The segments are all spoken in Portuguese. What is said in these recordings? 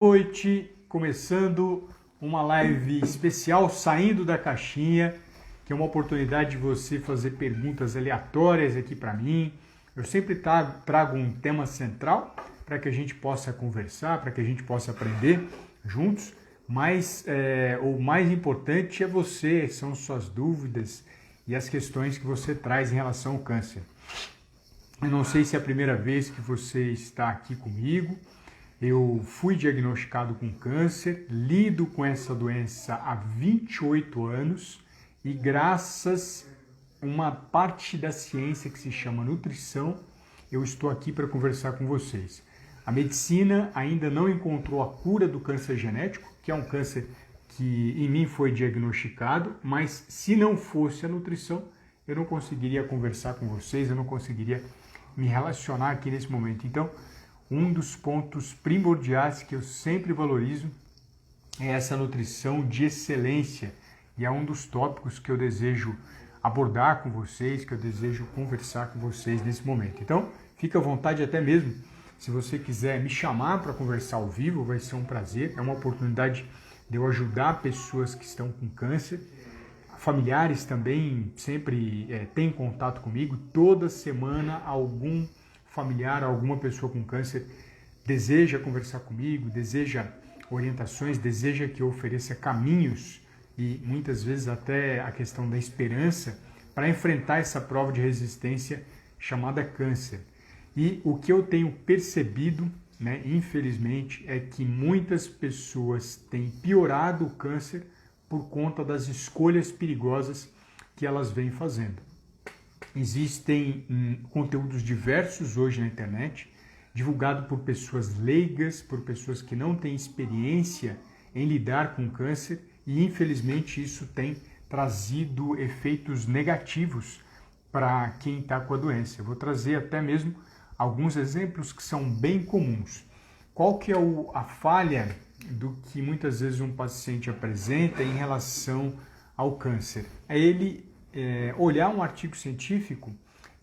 Noite, começando uma live especial, saindo da caixinha, que é uma oportunidade de você fazer perguntas aleatórias aqui para mim. Eu sempre trago um tema central para que a gente possa conversar, para que a gente possa aprender juntos, mas o mais importante é você, são suas dúvidas e as questões que você traz em relação ao câncer. Eu não sei se é a primeira vez que você está aqui comigo. Eu fui diagnosticado com câncer, lido com essa doença há 28 anos e graças a uma parte da ciência que se chama nutrição, eu estou aqui para conversar com vocês. A medicina ainda não encontrou a cura do câncer genético, que é um câncer que em mim foi diagnosticado, mas se não fosse a nutrição, eu não conseguiria conversar com vocês, eu não conseguiria me relacionar aqui nesse momento. Então, um dos pontos primordiais que eu sempre valorizo é essa nutrição de excelência e é um dos tópicos que eu desejo abordar com vocês, que eu desejo conversar com vocês nesse momento. Então, fica à vontade até mesmo, se você quiser me chamar para conversar ao vivo, vai ser um prazer, é uma oportunidade de eu ajudar pessoas que estão com câncer. Familiares também sempre têm contato comigo, toda semana algum familiar, alguma pessoa com câncer deseja conversar comigo, deseja orientações, deseja que eu ofereça caminhos e muitas vezes até a questão da esperança para enfrentar essa prova de resistência chamada câncer. E o que eu tenho percebido, infelizmente, é que muitas pessoas têm piorado o câncer por conta das escolhas perigosas que elas vêm fazendo. Existem conteúdos diversos hoje na internet, divulgado por pessoas leigas, por pessoas que não têm experiência em lidar com câncer e infelizmente isso tem trazido efeitos negativos para quem está com a doença. Eu vou trazer até mesmo alguns exemplos que são bem comuns. Qual que é a falha do que muitas vezes um paciente apresenta em relação ao câncer? É ele olhar um artigo científico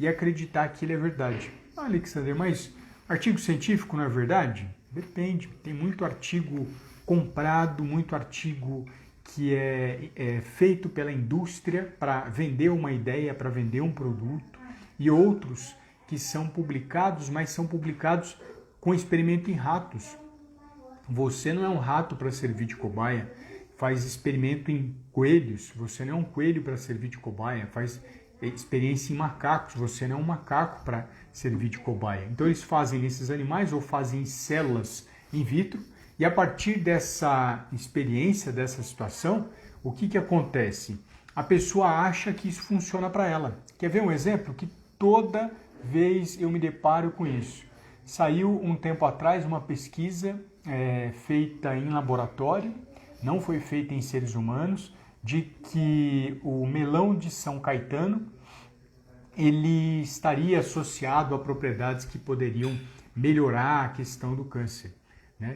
e acreditar que ele é verdade. Ah, Alexander, mas artigo científico não é verdade? Depende. Tem muito artigo comprado, muito artigo que é feito pela indústria para vender uma ideia, para vender um produto, e outros que são publicados, mas são publicados com experimento em ratos. Você não é um rato para servir de cobaia, faz experimento em coelhos, você não é um coelho para servir de cobaia, faz experiência em macacos, você não é um macaco para servir de cobaia. Então eles fazem nesses animais ou fazem em células in vitro e a partir dessa experiência, dessa situação, o que acontece? A pessoa acha que isso funciona para ela. Quer ver um exemplo? Que toda vez eu me deparo com isso. Saiu um tempo atrás uma pesquisa feita em laboratório, não foi feita em seres humanos, de que o melão de São Caetano ele estaria associado a propriedades que poderiam melhorar a questão do câncer.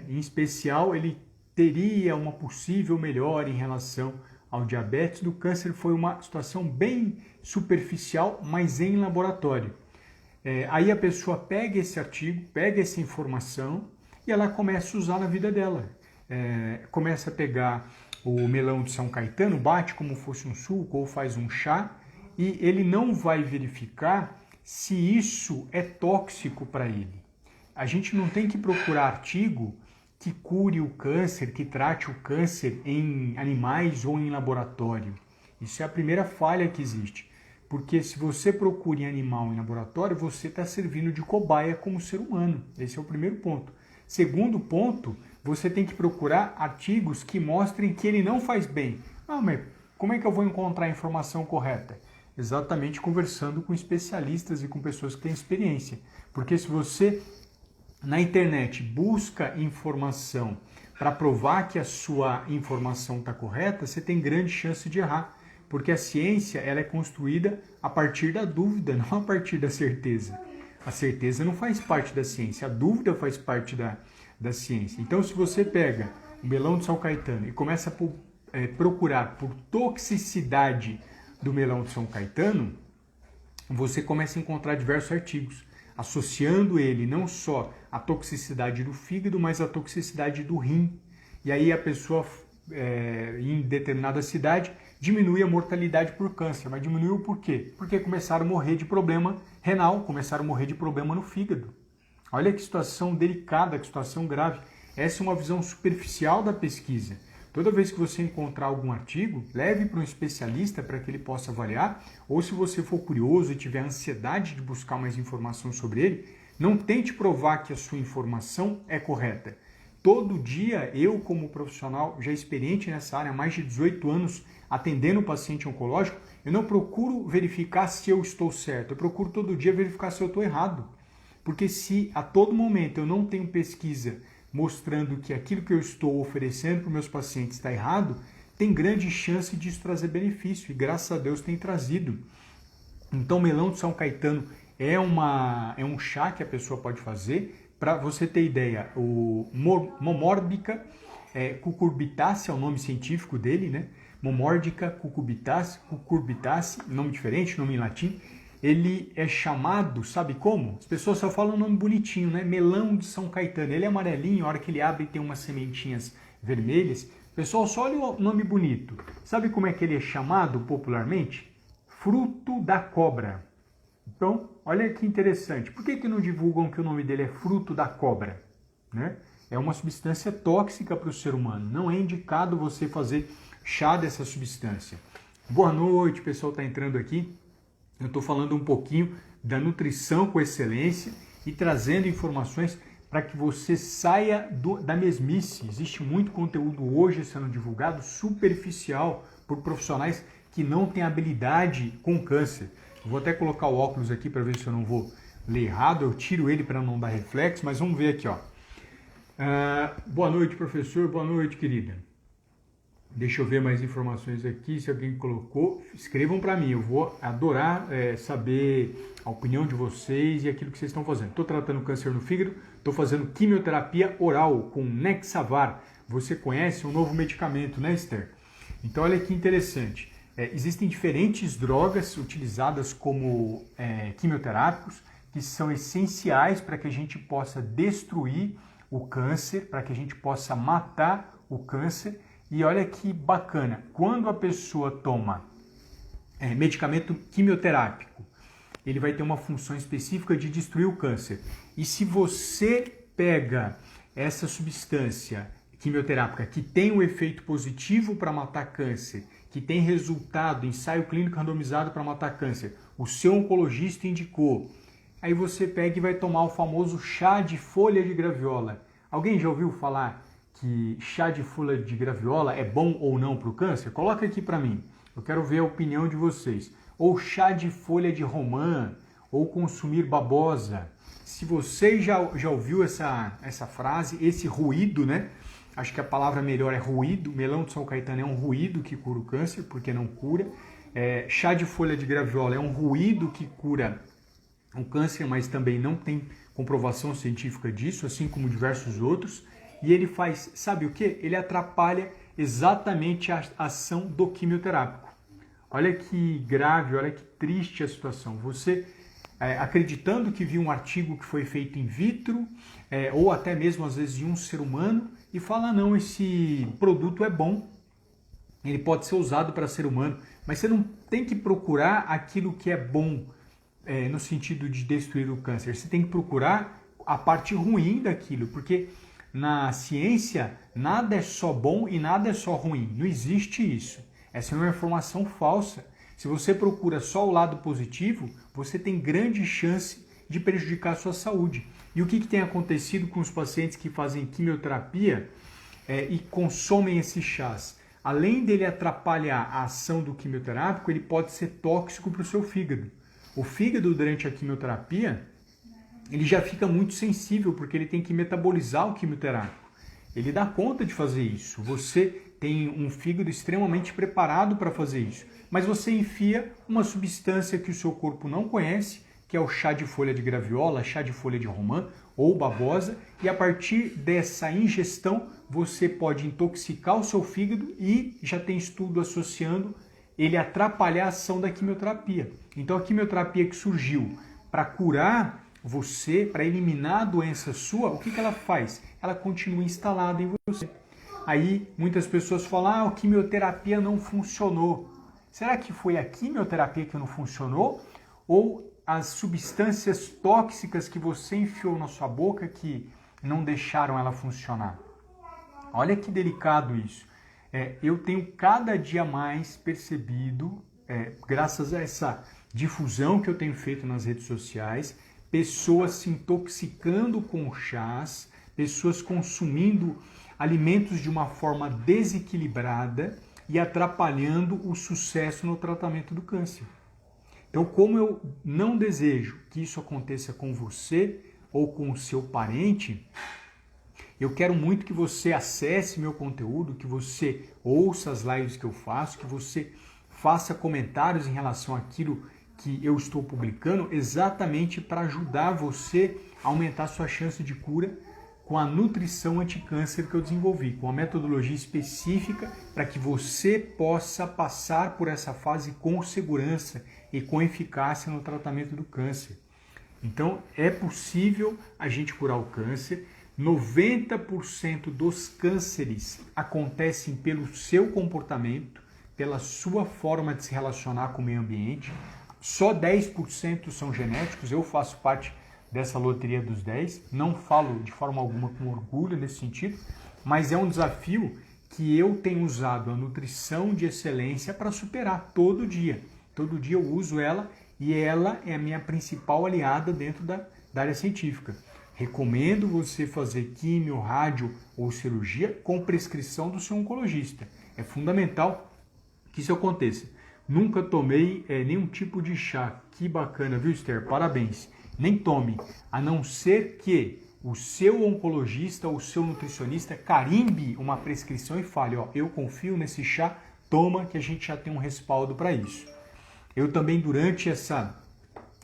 Em especial, ele teria uma possível melhora em relação ao diabetes. Do câncer foi uma situação bem superficial, mas em laboratório. Aí a pessoa pega esse artigo, pega essa informação e ela começa a usar na vida dela. Começa a pegar o melão de São Caetano, bate como fosse um suco ou faz um chá e ele não vai verificar se isso é tóxico para ele. A gente não tem que procurar artigo que cure o câncer, que trate o câncer em animais ou em laboratório. Isso é a primeira falha que existe. Porque se você procura em animal em laboratório, você está servindo de cobaia como ser humano. Esse é o primeiro ponto. Segundo ponto, você tem que procurar artigos que mostrem que ele não faz bem. Ah, mas como é que eu vou encontrar a informação correta? Exatamente conversando com especialistas e com pessoas que têm experiência. Porque se você, na internet, busca informação para provar que a sua informação está correta, você tem grande chance de errar. Porque a ciência ela é construída a partir da dúvida, não a partir da certeza. A certeza não faz parte da ciência, a dúvida faz parte da ciência. Então, se você pega o melão de São Caetano e começa a procurar por toxicidade do melão de São Caetano, você começa a encontrar diversos artigos. associando ele não só à toxicidade do fígado, mas à toxicidade do rim. E aí a pessoa, em determinada cidade, diminui a mortalidade por câncer. Mas diminuiu por quê? Porque começaram a morrer de problema renal, começaram a morrer de problema no fígado. Olha que situação delicada, que situação grave. Essa é uma visão superficial da pesquisa. Toda vez que você encontrar algum artigo, leve para um especialista para que ele possa avaliar, ou se você for curioso e tiver ansiedade de buscar mais informação sobre ele, não tente provar que a sua informação é correta. Todo dia, eu como profissional já experiente nessa área, há mais de 18 anos, atendendo o paciente oncológico, eu não procuro verificar se eu estou certo, eu procuro todo dia verificar se eu estou errado. Porque se a todo momento eu não tenho pesquisa mostrando que aquilo que eu estou oferecendo para os meus pacientes está errado, tem grande chance disso trazer benefício, e graças a Deus tem trazido. Então, melão de São Caetano é um chá que a pessoa pode fazer. Para você ter ideia, o Momordica cucurbitaceae é o nome científico dele, né? Momordica cucurbitaceae, nome diferente, nome em latim. Ele é chamado, sabe como? As pessoas só falam um nome bonitinho, né? Melão de São Caetano. Ele é amarelinho, a hora que ele abre tem umas sementinhas vermelhas. O pessoal só olha o nome bonito. Sabe como é que ele é chamado popularmente? Fruto da cobra. Então, olha que interessante. Por que não divulgam que o nome dele é fruto da cobra? Né? É uma substância tóxica para o ser humano. Não é indicado você fazer chá dessa substância. Boa noite, o pessoal está entrando aqui. Eu estou falando um pouquinho da nutrição com excelência e trazendo informações para que você saia da mesmice. Existe muito conteúdo hoje sendo divulgado superficial por profissionais que não têm habilidade com câncer. Eu vou até colocar o óculos aqui para ver se eu não vou ler errado. Eu tiro ele para não dar reflexo, mas vamos ver aqui, ó. Boa noite, professor. Boa noite, querida. Deixa eu ver mais informações aqui, se alguém colocou, escrevam para mim, eu vou adorar saber a opinião de vocês e aquilo que vocês estão fazendo. Estou tratando câncer no fígado, estou fazendo quimioterapia oral com Nexavar. Você conhece um novo medicamento, né, Esther? Então, olha que interessante. Existem diferentes drogas utilizadas como quimioterápicos que são essenciais para que a gente possa destruir o câncer, para que a gente possa matar o câncer. E olha que bacana, quando a pessoa toma medicamento quimioterápico, ele vai ter uma função específica de destruir o câncer. E se você pega essa substância quimioterápica que tem um efeito positivo para matar câncer, que tem resultado, ensaio clínico randomizado para matar câncer, o seu oncologista indicou, aí você pega e vai tomar o famoso chá de folha de graviola. Alguém já ouviu falar que chá de folha de graviola é bom ou não para o câncer? Coloca aqui para mim, eu quero ver a opinião de vocês. Ou chá de folha de romã, ou consumir babosa. Se você já ouviu essa frase, esse ruído, né? Acho que a palavra melhor é ruído. Melão de São Caetano é um ruído que cura o câncer, porque não cura. Chá de folha de graviola é um ruído que cura o câncer, mas também não tem comprovação científica disso, assim como diversos outros. E ele faz, sabe o que? Ele atrapalha exatamente a ação do quimioterápico. Olha que grave, olha que triste a situação. Você, acreditando que viu um artigo que foi feito in vitro, ou até mesmo às vezes de um ser humano, e fala, não, esse produto é bom, ele pode ser usado para ser humano, mas você não tem que procurar aquilo que é bom no sentido de destruir o câncer. Você tem que procurar a parte ruim daquilo, porque na ciência nada é só bom e nada é só ruim. Não existe isso. Essa é uma informação falsa. Se você procura só o lado positivo, você tem grande chance de prejudicar a sua saúde. E o que tem acontecido com os pacientes que fazem quimioterapia e consomem esses chás? Além dele atrapalhar a ação do quimioterápico, ele pode ser tóxico para o seu fígado. O fígado, durante a quimioterapia, ele já fica muito sensível, porque ele tem que metabolizar o quimioterápico. Ele dá conta de fazer isso. Você tem um fígado extremamente preparado para fazer isso. Mas você enfia uma substância que o seu corpo não conhece, que é o chá de folha de graviola, chá de folha de romã ou babosa, e a partir dessa ingestão você pode intoxicar o seu fígado e já tem estudo associando ele atrapalhar a ação da quimioterapia. Então a quimioterapia que surgiu para curar você, para eliminar a doença sua, o que ela faz? Ela continua instalada em você. Aí muitas pessoas falam, a quimioterapia não funcionou. Será que foi a quimioterapia que não funcionou? Ou as substâncias tóxicas que você enfiou na sua boca que não deixaram ela funcionar? Olha que delicado isso. Eu tenho cada dia mais percebido, graças a essa difusão que eu tenho feito nas redes sociais, pessoas se intoxicando com chás, pessoas consumindo alimentos de uma forma desequilibrada e atrapalhando o sucesso no tratamento do câncer. Então, como eu não desejo que isso aconteça com você ou com o seu parente, eu quero muito que você acesse meu conteúdo, que você ouça as lives que eu faço, que você faça comentários em relação àquilo que eu estou publicando, exatamente para ajudar você a aumentar sua chance de cura com a nutrição anticâncer que eu desenvolvi, com a metodologia específica para que você possa passar por essa fase com segurança e com eficácia no tratamento do câncer. Então, é possível a gente curar o câncer. 90% dos cânceres acontecem pelo seu comportamento, pela sua forma de se relacionar com o meio ambiente. Só 10% são genéticos, eu faço parte dessa loteria dos 10, não falo de forma alguma com orgulho nesse sentido, mas é um desafio que eu tenho usado a nutrição de excelência para superar todo dia. Todo dia eu uso ela e ela é a minha principal aliada dentro da área científica. Recomendo você fazer químio, rádio ou cirurgia com prescrição do seu oncologista. É fundamental que isso aconteça. Nunca tomei nenhum tipo de chá. Que bacana, viu, Esther? Parabéns. Nem tome, a não ser que o seu oncologista ou o seu nutricionista carimbe uma prescrição e fale, eu confio nesse chá, toma, que a gente já tem um respaldo para isso. Eu também, durante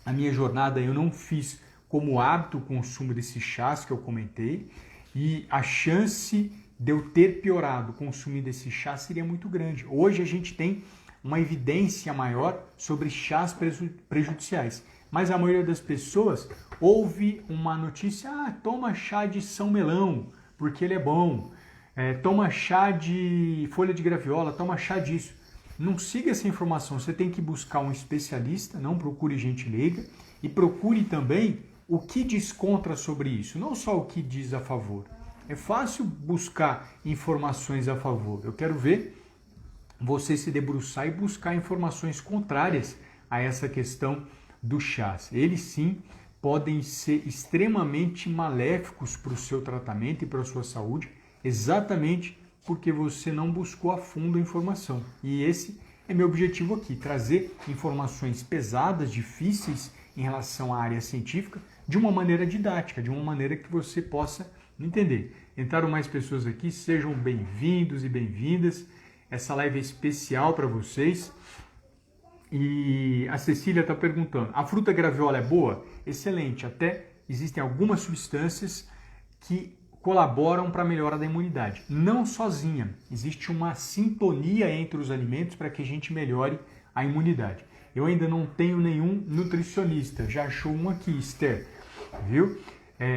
a minha jornada, eu não fiz como hábito o consumo desses chás que eu comentei, e a chance de eu ter piorado consumindo esse chá seria muito grande. Hoje a gente tem uma evidência maior sobre chás prejudiciais, mas a maioria das pessoas ouve uma notícia, toma chá de São Melão, porque ele é bom, toma chá de folha de graviola, toma chá disso. Não siga essa informação, você tem que buscar um especialista, não procure gente leiga, e procure também o que diz contra sobre isso, não só o que diz a favor. É fácil buscar informações a favor. Eu quero ver você se debruçar e buscar informações contrárias a essa questão dos chás. Eles sim podem ser extremamente maléficos para o seu tratamento e para a sua saúde, exatamente porque você não buscou a fundo a informação. E esse é meu objetivo aqui, trazer informações pesadas, difíceis em relação à área científica, de uma maneira didática, de uma maneira que você possa entender. Entraram mais pessoas aqui, sejam bem-vindos e bem-vindas. Essa live é especial para vocês. E a Cecília está perguntando, a fruta graviola é boa? Excelente, até existem algumas substâncias que colaboram para a melhora da imunidade. Não sozinha, existe uma sintonia entre os alimentos para que a gente melhore a imunidade. Eu ainda não tenho nenhum nutricionista, já achou um aqui, Esther, viu?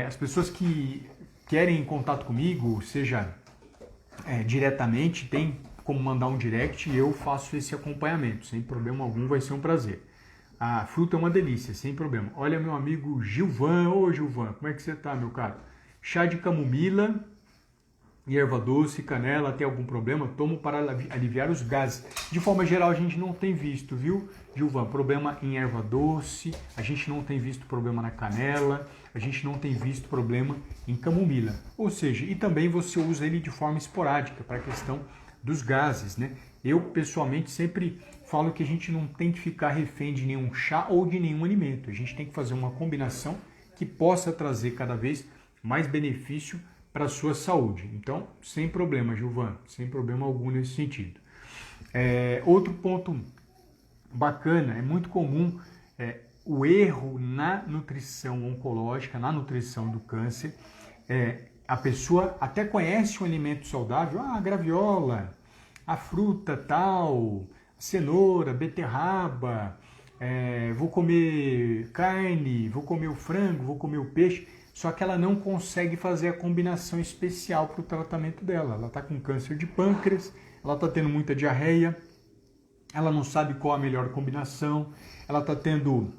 As pessoas que querem contato comigo, seja diretamente, tem como mandar um direct e eu faço esse acompanhamento, sem problema algum, vai ser um prazer. A fruta é uma delícia, sem problema. Olha meu amigo Gilvan, ô Gilvan, como é que você tá, meu caro? Chá de camomila e erva doce, canela, tem algum problema? Tomo para aliviar os gases. De forma geral, a gente não tem visto, viu, Gilvan? Problema em erva doce, a gente não tem visto problema na canela, a gente não tem visto problema em camomila. Ou seja, e também você usa ele de forma esporádica para a questão dos gases, né? Eu, pessoalmente, sempre falo que a gente não tem que ficar refém de nenhum chá ou de nenhum alimento. A gente tem que fazer uma combinação que possa trazer cada vez mais benefício para a sua saúde. Então, sem problema, Gilvan, sem problema algum nesse sentido. Outro ponto bacana, é muito comum o erro na nutrição oncológica, na nutrição do câncer. A pessoa até conhece um alimento saudável, a graviola, a fruta tal, cenoura, beterraba, vou comer carne, vou comer o frango, vou comer o peixe, só que ela não consegue fazer a combinação especial para o tratamento dela. Ela está com câncer de pâncreas, ela está tendo muita diarreia, ela não sabe qual a melhor combinação, ela está tendo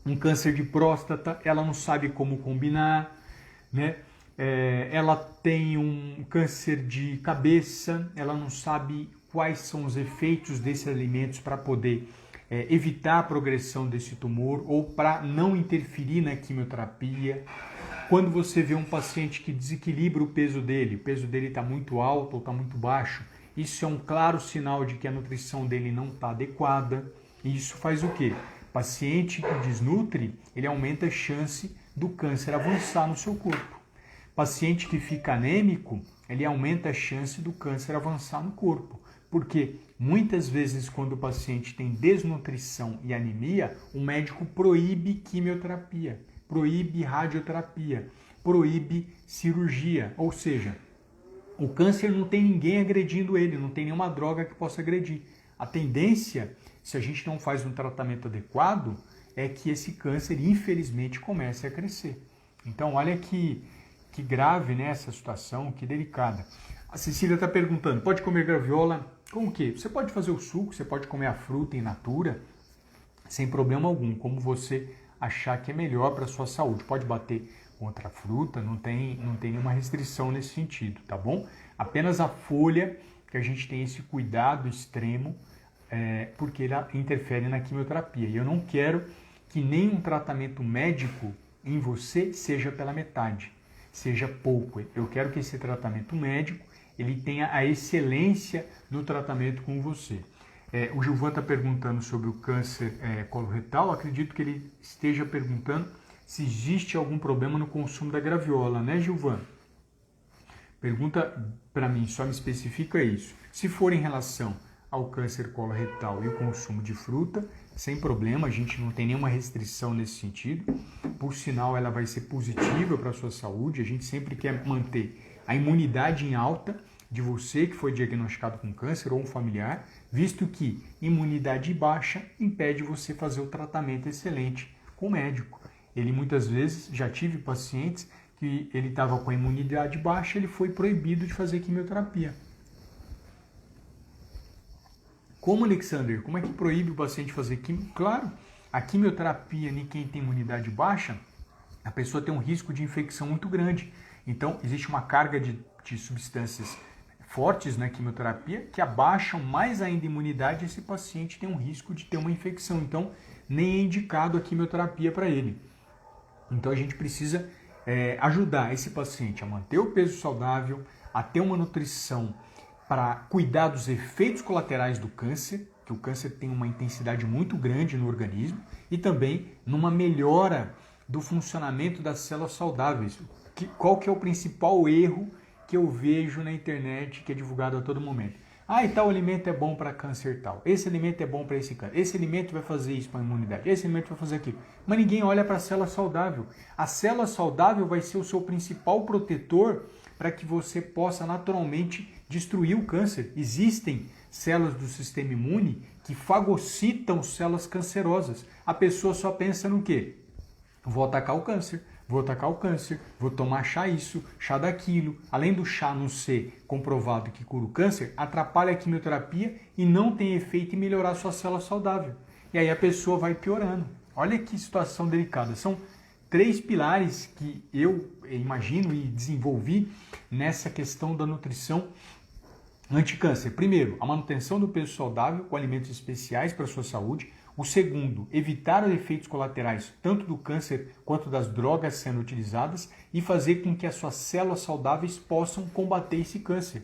um câncer de próstata, ela não sabe como combinar, né? Ela tem um câncer de cabeça, ela não sabe quais são os efeitos desses alimentos para poder evitar a progressão desse tumor ou para não interferir na quimioterapia. Quando você vê um paciente que desequilibra o peso dele está muito alto ou está muito baixo, isso é um claro sinal de que a nutrição dele não está adequada. E isso faz o quê? Paciente que desnutre, ele aumenta a chance do câncer avançar no seu corpo. Paciente que fica anêmico, ele aumenta a chance do câncer avançar no corpo. Porque muitas vezes quando o paciente tem desnutrição e anemia, o médico proíbe quimioterapia, proíbe radioterapia, proíbe cirurgia. Ou seja, o câncer não tem ninguém agredindo ele, não tem nenhuma droga que possa agredir. A tendência, se a gente não faz um tratamento adequado, é que esse câncer, infelizmente, comece a crescer. Então, olha que grave, né, essa situação, que delicada. A Cecília está perguntando, pode comer graviola com o quê? Você pode fazer o suco, você pode comer a fruta in natura, sem problema algum, como você achar que é melhor para a sua saúde. Pode bater contra a fruta, não tem nenhuma restrição nesse sentido, tá bom? Apenas a folha, que a gente tem esse cuidado extremo, porque ela interfere na quimioterapia. E eu não quero que nenhum tratamento médico em você seja pela metade, seja pouco. Eu quero que esse tratamento médico ele tenha a excelência no tratamento com você. O Gilvan está perguntando sobre o câncer coloretal. Acredito que ele esteja perguntando se existe algum problema no consumo da graviola, né, Gilvan? Pergunta para mim, só me especifica isso. Se for em relação ao câncer coloretal e o consumo de fruta, sem problema, a gente não tem nenhuma restrição nesse sentido. Por sinal, ela vai ser positiva para a sua saúde. A gente sempre quer manter a imunidade em alta de você que foi diagnosticado com câncer ou um familiar, visto que imunidade baixa impede você fazer o tratamento excelente com o médico. Ele muitas vezes, já tive pacientes que ele estava com a imunidade baixa, ele foi proibido de fazer quimioterapia. Como, Alexander? Como é que proíbe o paciente fazer quimio? Claro, a quimioterapia em quem tem imunidade baixa, a pessoa tem um risco de infecção muito grande. Então, existe uma carga de substâncias fortes na quimioterapia que abaixam mais ainda a imunidade e esse paciente tem um risco de ter uma infecção. Então, nem é indicado a quimioterapia para ele. Então, a gente precisa ajudar esse paciente a manter o peso saudável, a ter uma nutrição para cuidar dos efeitos colaterais do câncer, que o câncer tem uma intensidade muito grande no organismo, e também numa melhora do funcionamento das células saudáveis. Qual que é o principal erro que eu vejo na internet, que é divulgado a todo momento? E tal alimento é bom para câncer tal, esse alimento é bom para esse câncer, esse alimento vai fazer isso para a imunidade, esse alimento vai fazer aquilo. Mas ninguém olha para a célula saudável. A célula saudável vai ser o seu principal protetor para que você possa naturalmente destruir o câncer. Existem células do sistema imune que fagocitam células cancerosas. A pessoa só pensa no quê? Vou atacar o câncer, vou tomar chá isso, chá daquilo. Além do chá não ser comprovado que cura o câncer, atrapalha a quimioterapia e não tem efeito em melhorar a sua célula saudável. E aí a pessoa vai piorando. Olha que situação delicada. São 3 pilares que eu imagino e desenvolvi nessa questão da nutrição anticâncer. Primeiro, a manutenção do peso saudável com alimentos especiais para a sua saúde. O segundo, evitar os efeitos colaterais tanto do câncer quanto das drogas sendo utilizadas e fazer com que as suas células saudáveis possam combater esse câncer.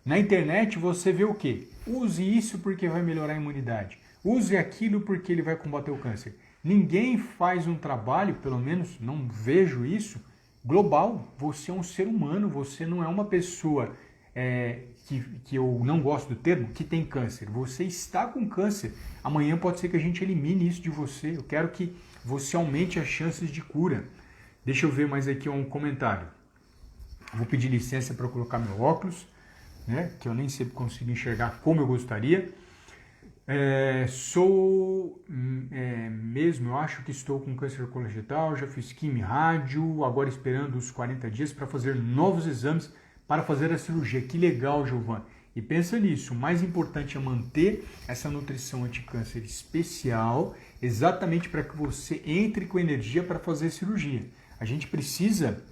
Na internet você vê o quê? Use isso porque vai melhorar a imunidade. Use aquilo porque ele vai combater o câncer. Ninguém faz um trabalho, pelo menos não vejo isso, global. Você é um ser humano, você não é uma pessoa que eu não gosto do termo, que tem câncer. Você está com câncer. Amanhã pode ser que a gente elimine isso de você. Eu quero que você aumente as chances de cura. Deixa eu ver mais aqui um comentário. Vou pedir licença para colocar meu óculos, né, que eu nem sempre consigo enxergar como eu gostaria. Mesmo, eu acho que estou com câncer coloretal, já fiz quimio e rádio, agora esperando os 40 dias para fazer novos exames para fazer a cirurgia. Que legal, Giovana. E pensa nisso, o mais importante é manter essa nutrição anticâncer especial, exatamente para que você entre com energia para fazer a cirurgia. A gente precisa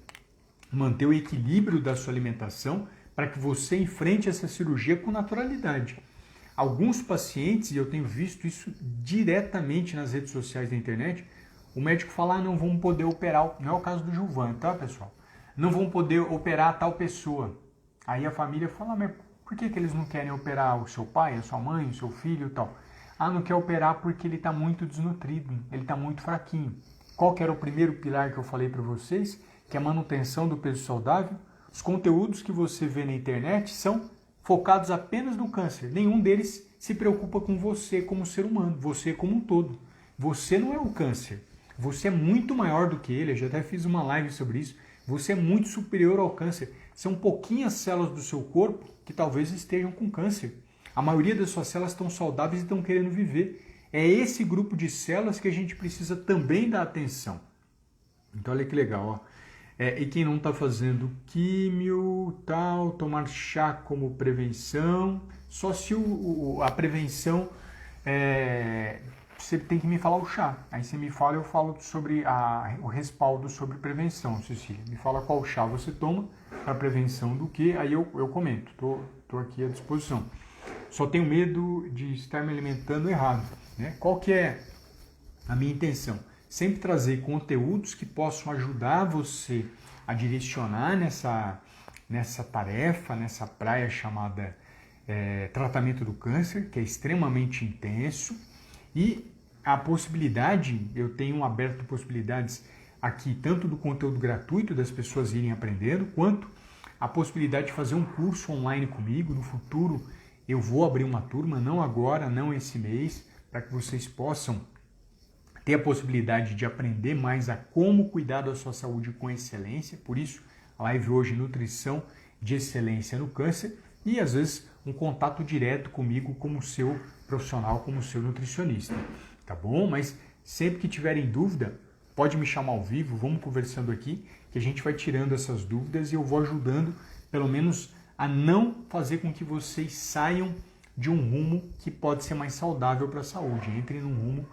manter o equilíbrio da sua alimentação para que você enfrente essa cirurgia com naturalidade. Alguns pacientes, e eu tenho visto isso diretamente nas redes sociais da internet, o médico fala, não vamos poder operar, não é o caso do Gilvan, tá, pessoal? Não vão poder operar tal pessoa. Aí a família fala, mas por que eles não querem operar o seu pai, a sua mãe, o seu filho e tal? Ah, não quer operar porque ele está muito desnutrido, ele está muito fraquinho. Qual que era o primeiro pilar que eu falei para vocês? Que é a manutenção do peso saudável. Os conteúdos que você vê na internet são focados apenas no câncer. Nenhum deles se preocupa com você como ser humano, você como um todo. Você não é o câncer. Você é muito maior do que ele. Eu já até fiz uma live sobre isso. Você é muito superior ao câncer. São pouquinhas células do seu corpo que talvez estejam com câncer. A maioria das suas células estão saudáveis e estão querendo viver. É esse grupo de células que a gente precisa também dar atenção. Então olha que legal, ó. E quem não está fazendo químio, tal, tomar chá como prevenção, só se a prevenção, você tem que me falar o chá. Aí você me fala, eu falo sobre o respaldo sobre prevenção, Cecília. Me fala qual chá você toma para prevenção do que, aí eu comento, tô aqui à disposição. Só tenho medo de estar me alimentando errado, né? Qual que é a minha intenção? Sempre trazer conteúdos que possam ajudar você a direcionar nessa tarefa, nessa praia chamada tratamento do câncer, que é extremamente intenso. E a possibilidade, eu tenho aberto possibilidades aqui, tanto do conteúdo gratuito das pessoas irem aprendendo, quanto a possibilidade de fazer um curso online comigo. No futuro eu vou abrir uma turma, não agora, não esse mês, para que vocês possam ter a possibilidade de aprender mais a como cuidar da sua saúde com excelência. Por isso, a live hoje, nutrição de excelência no câncer, e às vezes um contato direto comigo como seu profissional, como seu nutricionista, tá bom? Mas sempre que tiverem dúvida, pode me chamar ao vivo, vamos conversando aqui, que a gente vai tirando essas dúvidas e eu vou ajudando, pelo menos, a não fazer com que vocês saiam de um rumo que pode ser mais saudável para a saúde, entrem num rumo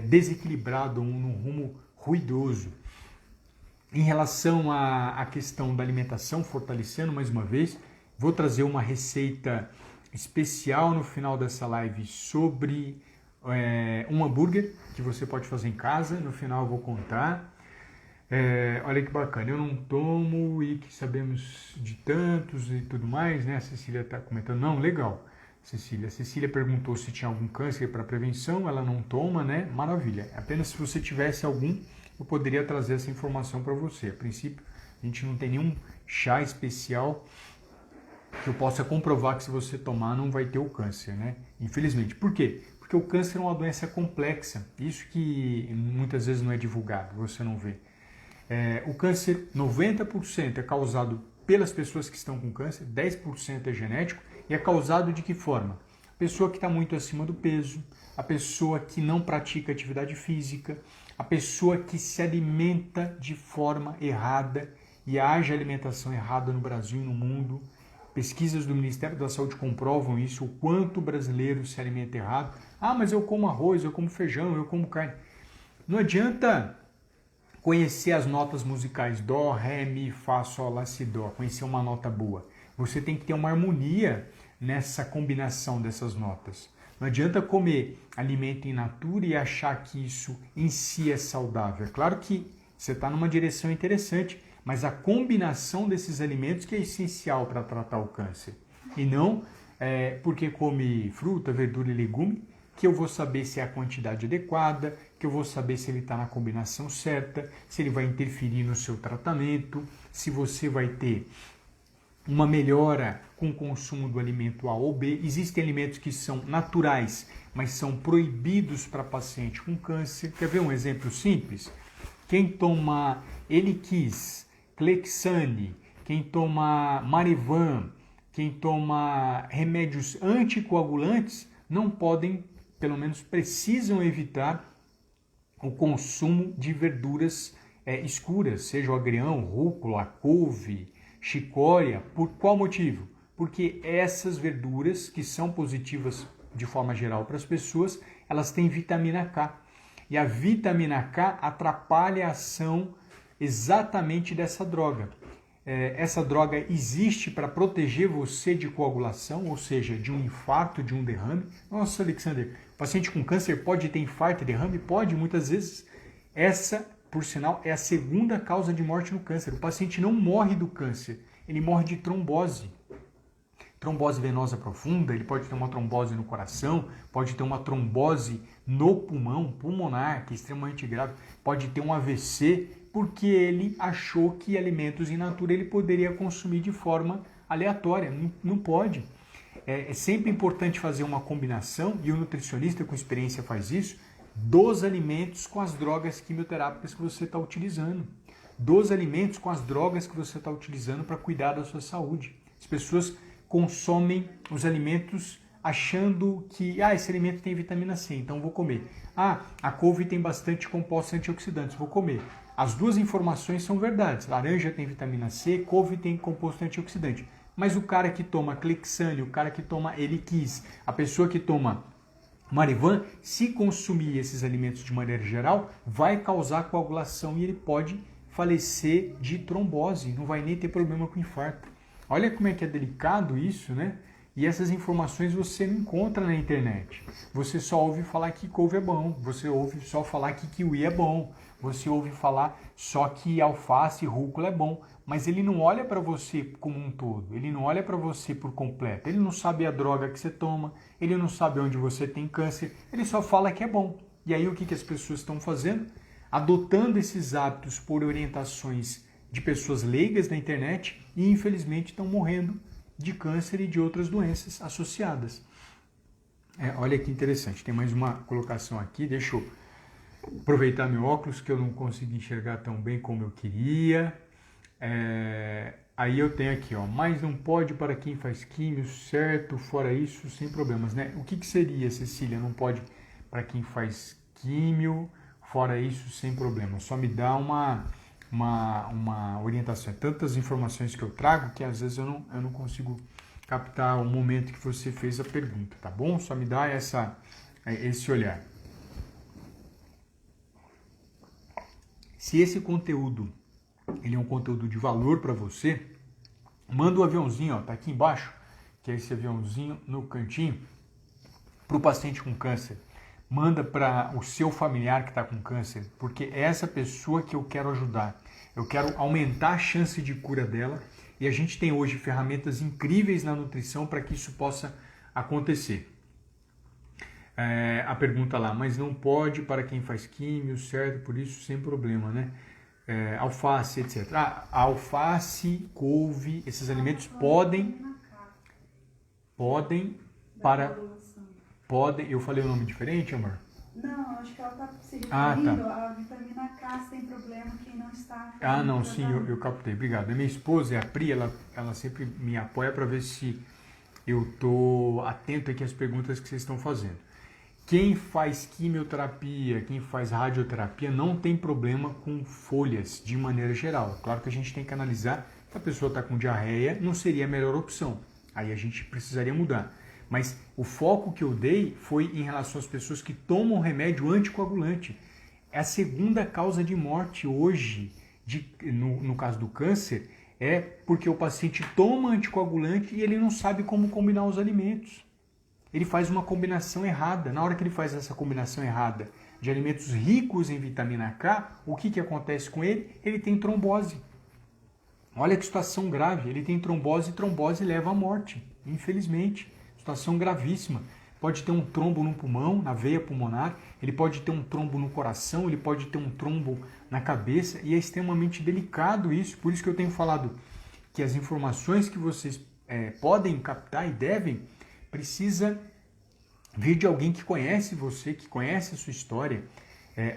desequilibrado, num rumo ruidoso. Em relação à questão da alimentação, fortalecendo mais uma vez, vou trazer uma receita especial no final dessa live sobre um hambúrguer que você pode fazer em casa. No final eu vou contar. Olha que bacana, eu não tomo e que sabemos de tantos e tudo mais, né? A Cecília está comentando, não, legal. A Cecília perguntou se tinha algum câncer para prevenção, ela não toma, né? Maravilha. Apenas se você tivesse algum, eu poderia trazer essa informação para você. A princípio, a gente não tem nenhum chá especial que eu possa comprovar que se você tomar não vai ter o câncer, né? Infelizmente. Por quê? Porque o câncer é uma doença complexa. Isso que muitas vezes não é divulgado, você não vê. O câncer, 90% é causado pelas pessoas que estão com câncer, 10% é genético. E é causado de que forma? A pessoa que está muito acima do peso, a pessoa que não pratica atividade física, a pessoa que se alimenta de forma errada, e haja alimentação errada no Brasil e no mundo. Pesquisas do Ministério da Saúde comprovam isso, o quanto o brasileiro se alimenta errado. Ah, mas eu como arroz, eu como feijão, eu como carne. Não adianta conhecer as notas musicais dó, ré, mi, fá, sol, lá, si, dó, conhecer uma nota boa. Você tem que ter uma harmonia nessa combinação dessas notas. Não adianta comer alimento in natura e achar que isso em si é saudável. É claro que você está numa direção interessante, mas a combinação desses alimentos que é essencial para tratar o câncer. E não porque come fruta, verdura e legume, que eu vou saber se é a quantidade adequada, que eu vou saber se ele está na combinação certa, se ele vai interferir no seu tratamento, se você vai ter uma melhora com o consumo do alimento A ou B. Existem alimentos que são naturais, mas são proibidos para paciente com câncer. Quer ver um exemplo simples? Quem toma Eliquis, Clexane, quem toma Marivan, quem toma remédios anticoagulantes, não podem pelo menos precisam evitar o consumo de verduras escuras, seja o agrião, rúcula, couve, chicória. Por qual motivo? Porque essas verduras, que são positivas de forma geral para as pessoas, elas têm vitamina K. E a vitamina K atrapalha a ação exatamente dessa droga. Essa droga existe para proteger você de coagulação, ou seja, de um infarto, de um derrame. Nossa, Alexander, o paciente com câncer pode ter infarto e derrame? Pode, muitas vezes. Essa, por sinal, é a segunda causa de morte no câncer. O paciente não morre do câncer, ele morre de trombose. Trombose venosa profunda, ele pode ter uma trombose no coração, pode ter uma trombose no pulmão, pulmonar, que é extremamente grave, pode ter um AVC, porque ele achou que alimentos in natura ele poderia consumir de forma aleatória. Não pode. É sempre importante fazer uma combinação, e o nutricionista com experiência faz isso, dos alimentos com as drogas quimioterápicas que você está utilizando. Dos alimentos com as drogas que você está utilizando para cuidar da sua saúde. As pessoas consomem os alimentos achando que esse alimento tem vitamina C, então vou comer. A couve tem bastante compostos antioxidantes, vou comer. As duas informações são verdades. Laranja tem vitamina C, couve tem composto antioxidante. Mas o cara que toma Clexane, o cara que toma Eliquis, a pessoa que toma Marivan, se consumir esses alimentos de maneira geral, vai causar coagulação e ele pode falecer de trombose, não vai nem ter problema com infarto. Olha como é que é delicado isso, né? E essas informações você não encontra na internet. Você só ouve falar que couve é bom, você ouve só falar que kiwi é bom, você ouve falar só que alface e rúcula é bom, mas ele não olha para você como um todo, ele não olha para você por completo, ele não sabe a droga que você toma, ele não sabe onde você tem câncer, ele só fala que é bom. E aí o que as pessoas estão fazendo? Adotando esses hábitos por orientações de pessoas leigas na internet e infelizmente estão morrendo de câncer e de outras doenças associadas. Olha que interessante, tem mais uma colocação aqui, deixa eu aproveitar meu óculos que eu não consegui enxergar tão bem como eu queria. Aí eu tenho aqui, mas não pode para quem faz químio, certo? Fora isso, sem problemas, né? O que seria, Cecília, não pode para quem faz químio, fora isso, sem problemas? Só me dá uma orientação. Tantas informações que eu trago que às vezes eu não consigo captar o momento que você fez a pergunta, tá bom? Só me dá esse olhar. Se esse conteúdo ele é um conteúdo de valor para você, manda o aviãozinho, tá aqui embaixo, que é esse aviãozinho no cantinho, para o paciente com câncer. Manda para o seu familiar que está com câncer, porque é essa pessoa que eu quero ajudar. Eu quero aumentar a chance de cura dela e a gente tem hoje ferramentas incríveis na nutrição para que isso possa acontecer. A pergunta lá, mas não pode para quem faz químio, certo? Por isso sem problema, né? Alface, etc. Alface, couve, esses alimentos podem eu falei um nome diferente, amor? Não, acho que ela está se referindo à vitamina K, sem problema, quem não está... não, sim, eu captei, obrigado. A minha esposa, a Pri, ela sempre me apoia para ver se eu estou atento aqui às perguntas que vocês estão fazendo. Quem faz quimioterapia, quem faz radioterapia, não tem problema com folhas, de maneira geral. Claro que a gente tem que analisar, se a pessoa está com diarreia, não seria a melhor opção. Aí a gente precisaria mudar. Mas o foco que eu dei foi em relação às pessoas que tomam remédio anticoagulante. É a segunda causa de morte hoje, no caso do câncer, é porque o paciente toma anticoagulante e ele não sabe como combinar os alimentos. Ele faz uma combinação errada. Na hora que ele faz essa combinação errada de alimentos ricos em vitamina K, o que acontece com ele? Ele tem trombose. Olha que situação grave. Ele tem trombose e trombose leva à morte, infelizmente. Situação gravíssima. Pode ter um trombo no pulmão, na veia pulmonar, ele pode ter um trombo no coração, ele pode ter um trombo na cabeça e é extremamente delicado isso. Por isso que eu tenho falado que as informações que vocês podem captar e devem, precisa vir de alguém que conhece você, que conhece a sua história.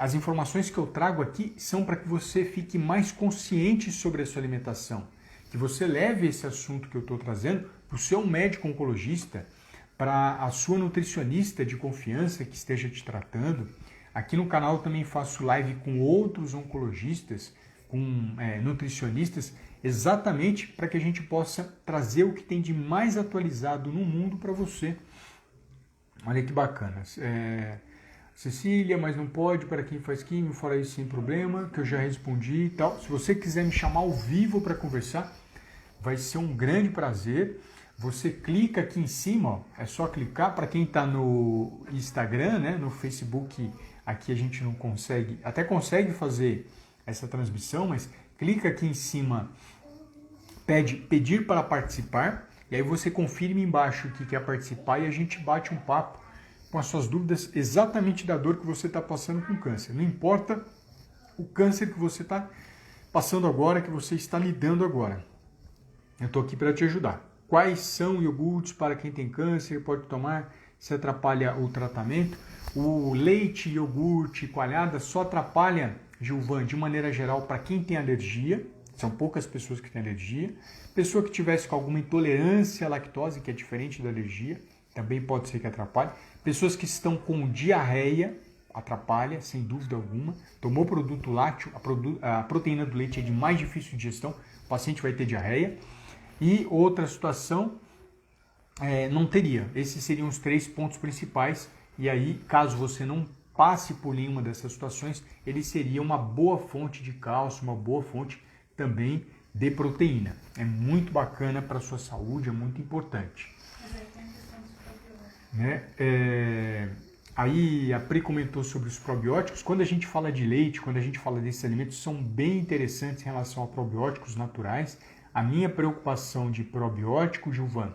As informações que eu trago aqui são para que você fique mais consciente sobre a sua alimentação, que você leve esse assunto que eu estou trazendo para o seu médico oncologista, para a sua nutricionista de confiança que esteja te tratando. Aqui no canal eu também faço live com outros oncologistas, com nutricionistas, exatamente para que a gente possa trazer o que tem de mais atualizado no mundo para você. Olha que bacana. Cecília, mas não pode para quem faz químio, fora isso sem problema, que eu já respondi e tal. Se você quiser me chamar ao vivo para conversar, vai ser um grande prazer. Você clica aqui em cima, ó, é só clicar. Para quem está no Instagram, né, no Facebook, aqui a gente não consegue, até consegue fazer essa transmissão, mas clica aqui em cima, pedir para participar, e aí você confirma embaixo que quer participar e a gente bate um papo com as suas dúvidas exatamente da dor que você está passando com câncer. Não importa o câncer que você está passando agora, que você está lidando agora. Eu estou aqui para te ajudar. Quais são iogurtes para quem tem câncer, pode tomar, se atrapalha o tratamento? O leite, iogurte, coalhada só atrapalha, Gilvan, de maneira geral, para quem tem alergia. São poucas pessoas que têm alergia. Pessoa que tivesse com alguma intolerância à lactose, que é diferente da alergia, também pode ser que atrapalhe. Pessoas que estão com diarreia, atrapalha, sem dúvida alguma. Tomou produto lácteo, a proteína do leite é de mais difícil digestão, o paciente vai ter diarreia. E outra situação, não teria. Esses seriam os 3 pontos principais. E aí, caso você não passe por nenhuma dessas situações, ele seria uma boa fonte de cálcio, uma boa fonte também de proteína. É muito bacana para a sua saúde, é muito importante. Né? Aí a Pri comentou sobre os probióticos. Quando a gente fala de leite, quando a gente fala desses alimentos, são bem interessantes em relação a probióticos naturais. A minha preocupação de probiótico, Gilvan,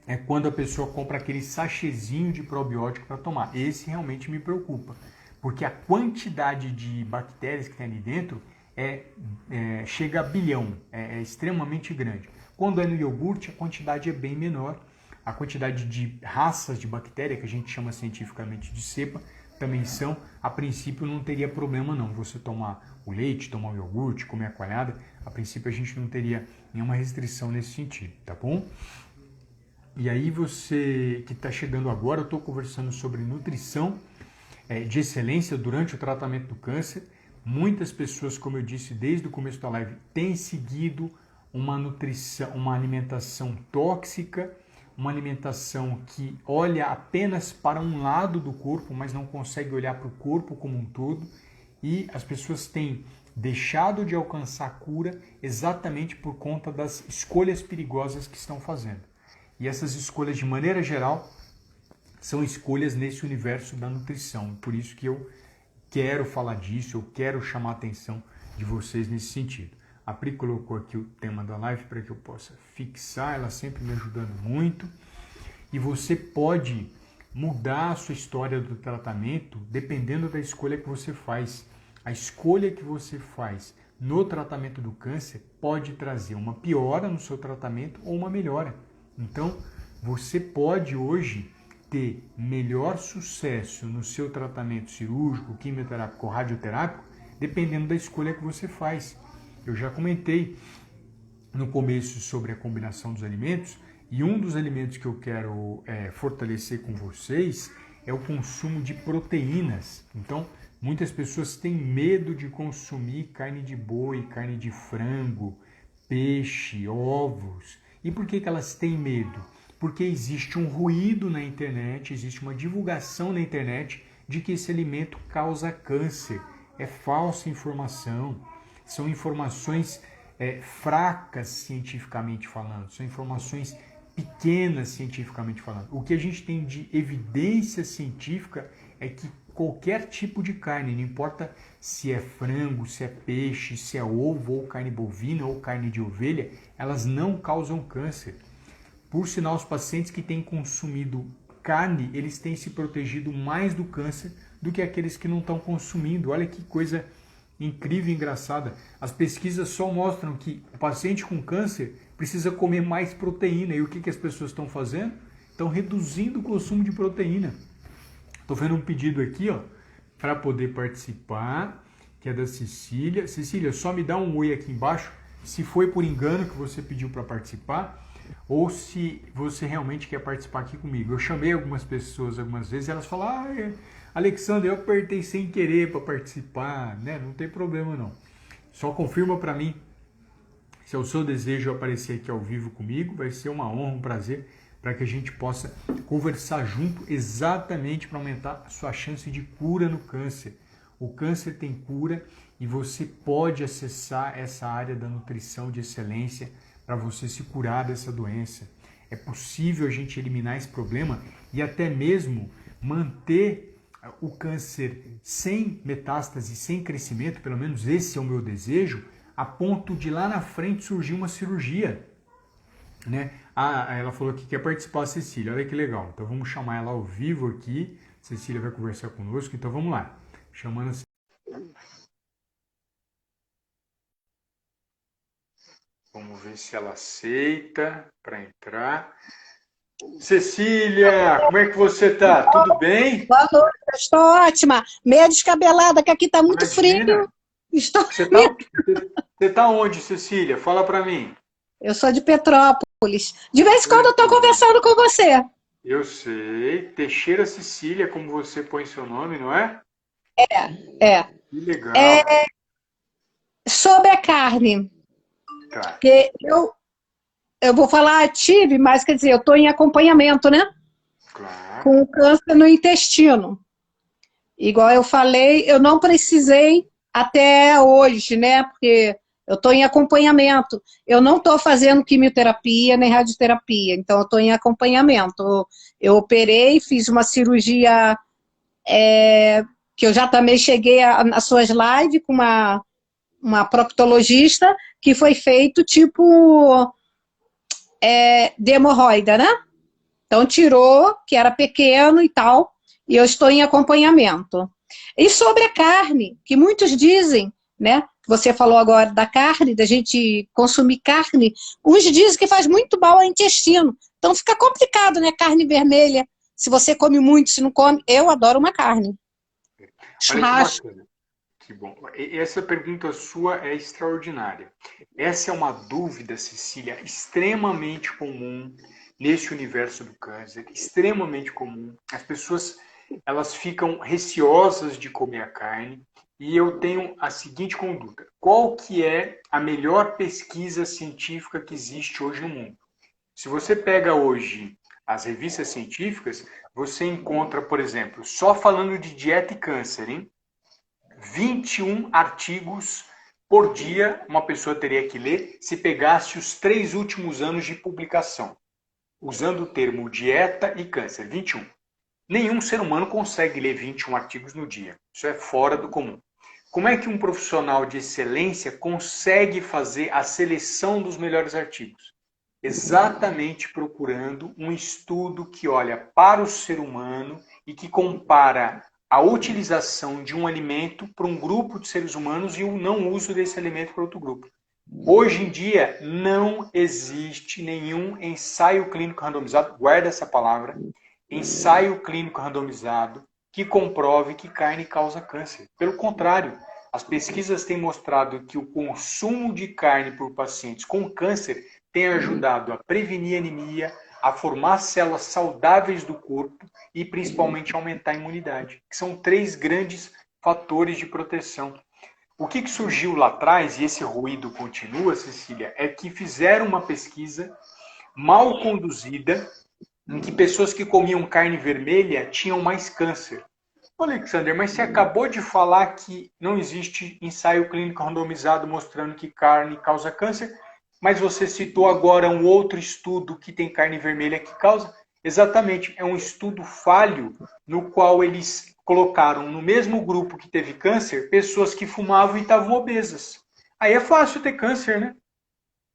é quando a pessoa compra aquele sachêzinho de probiótico para tomar. Esse realmente me preocupa, porque a quantidade de bactérias que tem ali dentro chega a bilhão, é extremamente grande. Quando é no iogurte, a quantidade é bem menor. A quantidade de raças de bactéria, que a gente chama cientificamente de cepa, também são, a princípio não teria problema não. Você tomar o leite, tomar o iogurte, comer a coalhada, a princípio a gente não teria nenhuma restrição nesse sentido, tá bom? E aí você que está chegando agora, eu estou conversando sobre nutrição de excelência durante o tratamento do câncer. Muitas pessoas, como eu disse desde o começo da live, têm seguido uma nutrição, uma alimentação tóxica, uma alimentação que olha apenas para um lado do corpo, mas não consegue olhar para o corpo como um todo. E as pessoas têm deixado de alcançar a cura exatamente por conta das escolhas perigosas que estão fazendo. E essas escolhas, de maneira geral, são escolhas nesse universo da nutrição. Por isso que eu quero falar disso, eu quero chamar a atenção de vocês nesse sentido. A Pri colocou aqui o tema da live para que eu possa fixar, ela sempre me ajudando muito. E você pode mudar a sua história do tratamento dependendo da escolha que você faz. A escolha que você faz no tratamento do câncer pode trazer uma piora no seu tratamento ou uma melhora. Então, você pode hoje ter melhor sucesso no seu tratamento cirúrgico, quimioterápico ou radioterápico, dependendo da escolha que você faz. Eu já comentei no começo sobre a combinação dos alimentos, e um dos alimentos que eu quero fortalecer com vocês é o consumo de proteínas. Então, muitas pessoas têm medo de consumir carne de boi, carne de frango, peixe, ovos. E por que elas têm medo? Porque existe um ruído na internet, existe uma divulgação na internet de que esse alimento causa câncer. É falsa informação. São informações fracas cientificamente falando, são informações pequenas cientificamente falando. O que a gente tem de evidência científica é que qualquer tipo de carne, não importa se é frango, se é peixe, se é ovo, ou carne bovina, ou carne de ovelha, elas não causam câncer. Por sinal, os pacientes que têm consumido carne, eles têm se protegido mais do câncer do que aqueles que não estão consumindo. Olha que coisa incrível e engraçada. As pesquisas só mostram que o paciente com câncer precisa comer mais proteína. E o que as pessoas estão fazendo? Estão reduzindo o consumo de proteína. Estou vendo um pedido aqui, ó, para poder participar, que é da Cecília. Cecília, só me dá um oi aqui embaixo, se foi por engano que você pediu para participar. ou se você realmente quer participar aqui comigo. Eu chamei algumas pessoas algumas vezes e elas falaram, Alexandre, eu apertei sem querer para participar, né? Não tem problema não. Só confirma para mim se é o seu desejo aparecer aqui ao vivo comigo, vai ser uma honra, um prazer, para que a gente possa conversar junto exatamente para aumentar a sua chance de cura no câncer. O câncer tem cura e você pode acessar essa área da nutrição de excelência para você se curar dessa doença. É possível a gente eliminar esse problema e até mesmo manter o câncer sem metástase, sem crescimento, pelo menos esse é o meu desejo, a ponto de lá na frente surgir uma cirurgia, né? Ela falou que quer participar, a Cecília, olha que legal. Então vamos chamar ela ao vivo aqui, Cecília vai conversar conosco, então vamos lá. Chamando a... Vamos ver se ela aceita para entrar. Cecília, como é que você tá? Tudo bem? Boa noite, eu estou ótima. Meia descabelada, que aqui está muito frio. Estou... Você tá onde, Cecília? Fala para mim. Eu sou de Petrópolis. De vez em quando eu estou conversando com você. Eu sei. Teixeira Cecília, como você põe seu nome, não é? É. Que legal. Sobre a carne. Tá. Porque eu vou falar tive, mas quer dizer, eu estou em acompanhamento, né? Claro. Com câncer no intestino. Igual eu falei, eu não precisei até hoje, né? Porque eu estou em acompanhamento. Eu não estou fazendo quimioterapia nem radioterapia, então eu estou em acompanhamento. Eu operei, fiz uma cirurgia que eu já também cheguei nas suas lives com uma proctologista, que foi feito tipo de hemorroida, né? Então tirou, que era pequeno e tal, e eu estou em acompanhamento. E sobre a carne, que muitos dizem, né? Você falou agora da carne, da gente consumir carne, uns dizem que faz muito mal ao intestino. Então fica complicado, né? Carne vermelha, se você come muito, se não come. Eu adoro uma carne. Churrasco. Que bom. Essa pergunta sua é extraordinária. Essa é uma dúvida, Cecília, extremamente comum nesse universo do câncer, extremamente comum. As pessoas, elas ficam receosas de comer a carne e eu tenho a seguinte conduta. Qual que é a melhor pesquisa científica que existe hoje no mundo? Se você pega hoje as revistas científicas, você encontra, por exemplo, só falando de dieta e câncer, hein? 21 artigos por dia uma pessoa teria que ler se pegasse os 3 últimos anos de publicação, usando o termo dieta e câncer, 21. Nenhum ser humano consegue ler 21 artigos no dia, isso é fora do comum. Como é que um profissional de excelência consegue fazer a seleção dos melhores artigos? Exatamente procurando um estudo que olha para o ser humano e que compara a utilização de um alimento para um grupo de seres humanos e o não uso desse alimento para outro grupo. Hoje em dia, não existe nenhum ensaio clínico randomizado, guarda essa palavra, ensaio clínico randomizado, que comprove que carne causa câncer. Pelo contrário, as pesquisas têm mostrado que o consumo de carne por pacientes com câncer tem ajudado a prevenir anemia, a formar células saudáveis do corpo e principalmente aumentar a imunidade, que são 3 grandes fatores de proteção. O que surgiu lá atrás, e esse ruído continua, Cecília, é que fizeram uma pesquisa mal conduzida em que pessoas que comiam carne vermelha tinham mais câncer. Alexander, mas você acabou de falar que não existe ensaio clínico randomizado mostrando que carne causa câncer, mas você citou agora um outro estudo que tem carne vermelha que causa. Exatamente, é um estudo falho no qual eles colocaram no mesmo grupo que teve câncer pessoas que fumavam e estavam obesas. Aí é fácil ter câncer, né?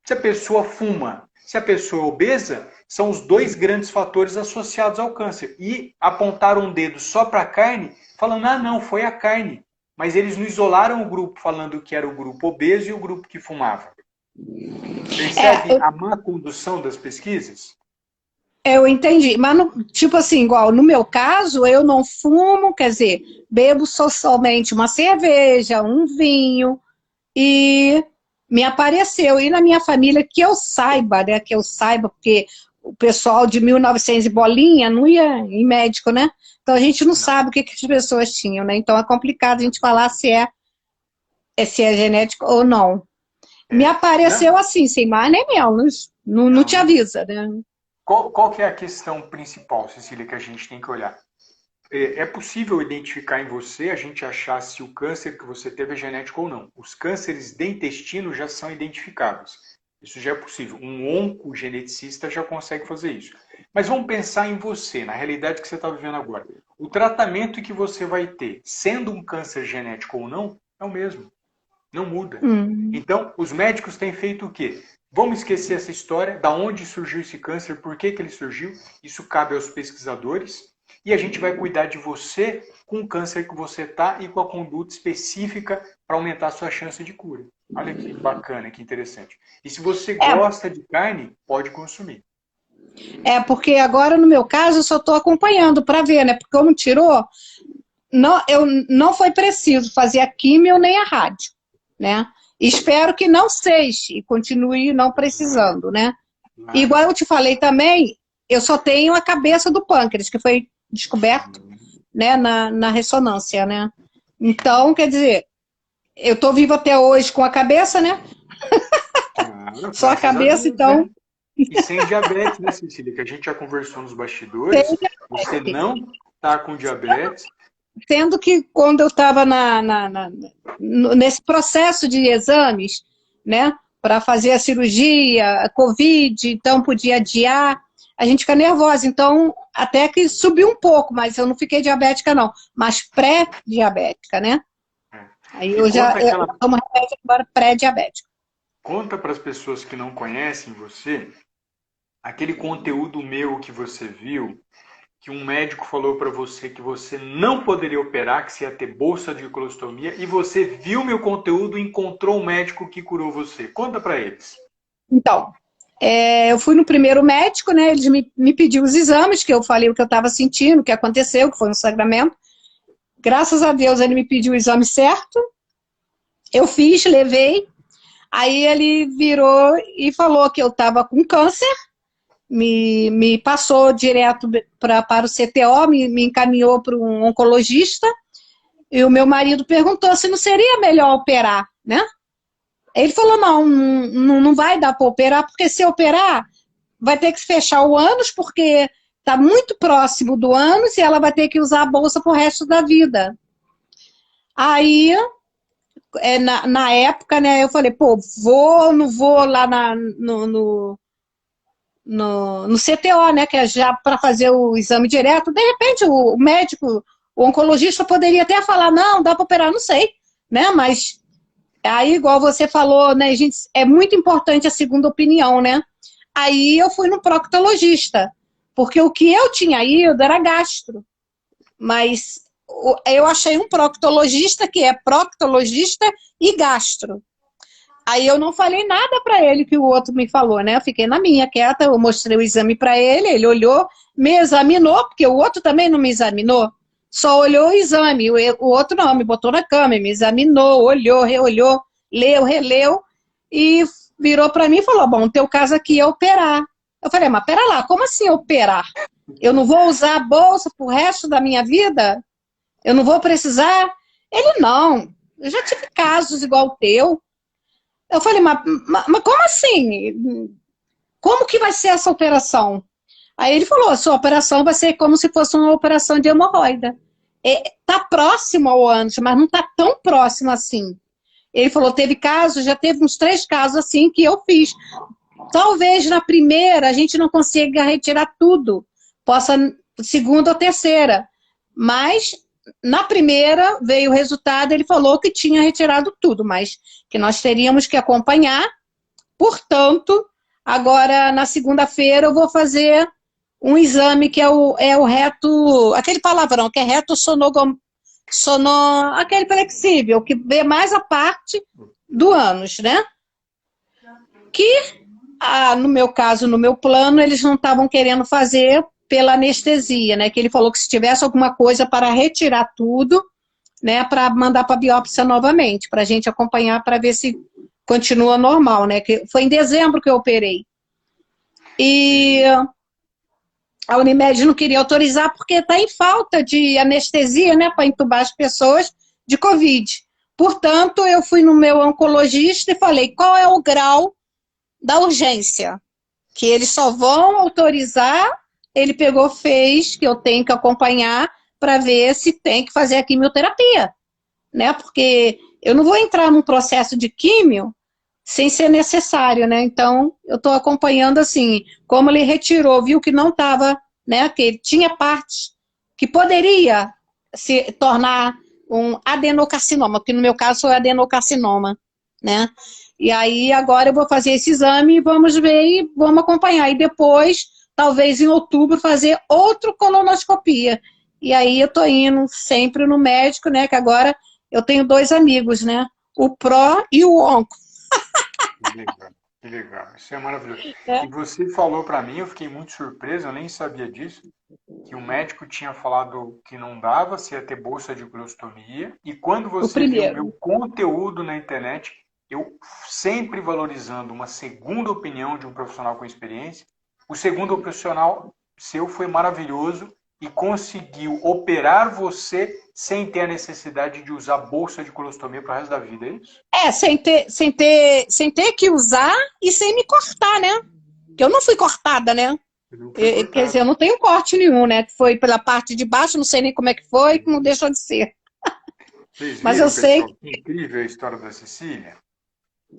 Se a pessoa fuma, se a pessoa é obesa, são os 2 grandes fatores associados ao câncer. E apontaram um dedo só para a carne, falando, não, foi a carne. Mas eles não isolaram o grupo falando que era o grupo obeso e o grupo que fumava. Percebe a má condução das pesquisas? Eu entendi, mas tipo assim, igual no meu caso, eu não fumo, quer dizer, bebo somente uma cerveja, um vinho, e me apareceu. E na minha família, que eu saiba, né? Que eu saiba, porque o pessoal de 1900 e bolinha não ia em médico, né? Então a gente não sabe o que as pessoas tinham, né? Então é complicado a gente falar se é genético ou não. Me apareceu assim, sem mais nem menos. Não te avisa, né? Qual que é a questão principal, Cecília, que a gente tem que olhar? É possível identificar em você, a gente achar se o câncer que você teve é genético ou não. Os cânceres de intestino já são identificáveis. Isso já é possível. Um oncogeneticista já consegue fazer isso. Mas vamos pensar em você, na realidade que você está vivendo agora. O tratamento que você vai ter, sendo um câncer genético ou não, é o mesmo. Não muda. Então, os médicos têm feito o quê? Vamos esquecer essa história, da onde surgiu esse câncer, por que ele surgiu. Isso cabe aos pesquisadores. E a gente vai cuidar de você com o câncer que você está e com a conduta específica para aumentar a sua chance de cura. Olha que bacana, que interessante. E se você gosta de carne, pode consumir. Porque agora, no meu caso, eu só estou acompanhando para ver, né? Porque como tirou, não foi preciso fazer a químio nem a rádio, né? Espero que não seja e continue não precisando, né? Igual eu te falei também, eu só tenho a cabeça do pâncreas, que foi descoberto, né, na ressonância, né? Então, quer dizer, eu estou viva até hoje com a cabeça, né? Só a cabeça, então... Né? E sem diabetes, né, Cecília? Que a gente já conversou nos bastidores. Você não está com diabetes. Sendo que quando eu estava nesse processo de exames, né, para fazer a cirurgia, a Covid, então podia adiar, a gente fica nervosa. Então, até que subiu um pouco, mas eu não fiquei diabética, não. Mas pré-diabética, né? Aí eu tomo remédio agora pré-diabética. Conta para as pessoas que não conhecem você, aquele conteúdo meu que você viu, que um médico falou para você que você não poderia operar, que você ia ter bolsa de colostomia, e você viu meu conteúdo e encontrou um médico que curou você. Conta para eles. Então, eu fui no primeiro médico, né? Ele me pediu os exames, que eu falei o que eu estava sentindo, o que aconteceu, que foi um sangramento. Graças a Deus ele me pediu o exame certo. Eu fiz, levei. Aí ele virou e falou que eu estava com câncer. Me passou direto para o CTO, me encaminhou para um oncologista, e o meu marido perguntou se não seria melhor operar, né? Ele falou, não vai dar para operar, porque se operar, vai ter que fechar o ânus, porque está muito próximo do ânus, e ela vai ter que usar a bolsa para o resto da vida. Aí, na época, né, eu falei, pô, não vou lá no CTO, né, que é já para fazer o exame direto. De repente o médico, o oncologista poderia até falar, não, dá para operar, não sei, né, mas aí igual você falou, né, gente, é muito importante a segunda opinião, né. Aí eu fui no proctologista, porque o que eu tinha ido era gastro, mas eu achei um proctologista que é proctologista e gastro. Aí eu não falei nada para ele que o outro me falou, né? Eu fiquei na minha, quieta, eu mostrei o exame para ele, ele olhou, me examinou, porque o outro também não me examinou, só olhou o exame, o outro não, me botou na cama, me examinou, olhou, reolhou, leu, releu, e virou para mim e falou, bom, teu caso aqui é operar. Eu falei, mas pera lá, como assim operar? Eu não vou usar a bolsa pro resto da minha vida? Eu não vou precisar? Ele, não, eu já tive casos igual o teu. Eu falei, mas como assim? Como que vai ser essa operação? Aí ele falou, a sua operação vai ser como se fosse uma operação de hemorroida. Tá próximo ao ânus, mas não tá tão próximo assim. Ele falou, teve casos, já teve uns 3 casos assim que eu fiz. Talvez na primeira a gente não consiga retirar tudo, possa segunda ou terceira. Mas na primeira veio o resultado, ele falou que tinha retirado tudo, mas que nós teríamos que acompanhar. Portanto, agora na segunda-feira eu vou fazer um exame que é o reto, aquele palavrão, que é reto aquele flexível, que vê mais a parte do ânus, né? Que, no meu caso, no meu plano, eles não estavam querendo fazer pela anestesia, né? Que ele falou que se tivesse alguma coisa para retirar tudo, né? Para mandar para biópsia novamente, para a gente acompanhar, para ver se continua normal, né? Que foi em dezembro que eu operei. E a Unimed não queria autorizar porque está em falta de anestesia, né, para entubar as pessoas de Covid. Portanto, eu fui no meu oncologista e falei, qual é o grau da urgência? Que eles só vão autorizar, ele pegou, fez, que eu tenho que acompanhar para ver se tem que fazer a quimioterapia, né? Porque eu não vou entrar num processo de químio sem ser necessário, né? Então, eu estou acompanhando assim, como ele retirou, viu que não estava, né? Que ele tinha partes que poderia se tornar um adenocarcinoma, que no meu caso foi adenocarcinoma, né? E aí agora eu vou fazer esse exame e vamos ver e vamos acompanhar. E depois, talvez em outubro, fazer outra colonoscopia. E aí eu tô indo sempre no médico, né? Que agora eu tenho 2 amigos, né? O pró e o onco. Que legal, que legal. Isso é maravilhoso. E você falou para mim, eu fiquei muito surpreso, eu nem sabia disso, que o médico tinha falado que não dava, se ia ter bolsa de colostomia. E quando você viu o meu conteúdo na internet, eu sempre valorizando uma segunda opinião de um profissional com experiência, o segundo profissional seu foi maravilhoso e conseguiu operar você sem ter a necessidade de usar bolsa de colostomia para o resto da vida, é isso? Sem ter que usar e sem me cortar, né? Porque eu não fui cortada, né? Quer dizer, eu não tenho corte nenhum, né? Que foi pela parte de baixo, não sei nem como é que foi, que não deixou de ser. Vocês Mas viram, eu sei. pessoal, que incrível a história da Cecília?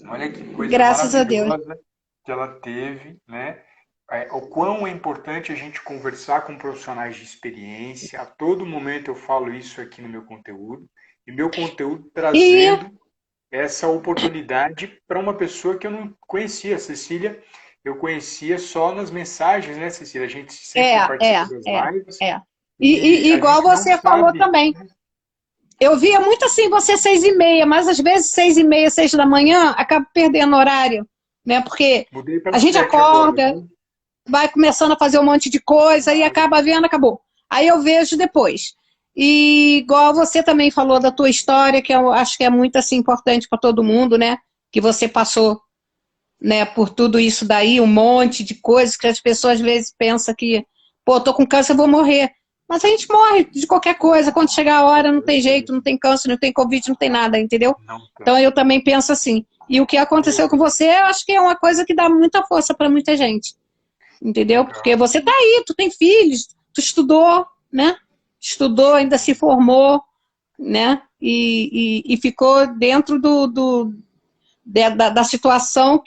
Olha que coisa Graças a Deus. maravilhosa que ela teve, né? O quão é importante a gente conversar com profissionais de experiência. A todo momento eu falo isso aqui no meu conteúdo. E meu conteúdo trazendo essa oportunidade para uma pessoa que eu não conhecia. A Cecília, eu conhecia só nas mensagens, né, Cecília? A gente sempre participa das lives. E igual você falou também. Eu via muito assim, você 6h30, mas às vezes 6h30, 6 da manhã, acaba perdendo horário, né? Porque a gente acorda, agora, vai começando a fazer um monte de coisa e acaba vendo, acabou. Aí eu vejo depois. E igual você também falou da tua história, que eu acho que é muito assim importante para todo mundo, né? Que você passou, né, por tudo isso daí, um monte de coisas que as pessoas às vezes pensam que, pô, tô com câncer, eu vou morrer. Mas a gente morre de qualquer coisa, quando chegar a hora não tem jeito, não tem câncer, não tem Covid, não tem nada, entendeu? Então eu também penso assim. E o que aconteceu com você, eu acho que é uma coisa que dá muita força para muita gente, entendeu? Porque você tá aí, tu tem filhos, tu estudou, né? Estudou, ainda se formou, né? E ficou dentro da situação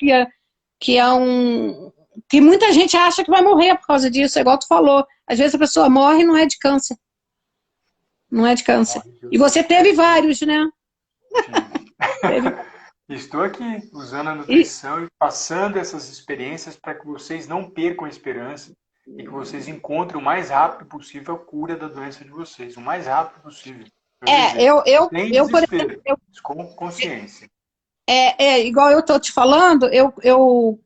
que muita gente acha que vai morrer por causa disso, é igual tu falou. Às vezes a pessoa morre e não é de câncer. Não é de câncer. E você teve vários, né? Estou aqui usando a nutrição e passando essas experiências para que vocês não percam a esperança e que vocês encontrem o mais rápido possível a cura da doença de vocês. O mais rápido possível. Sem desespero, com consciência. Igual eu estou te falando, eu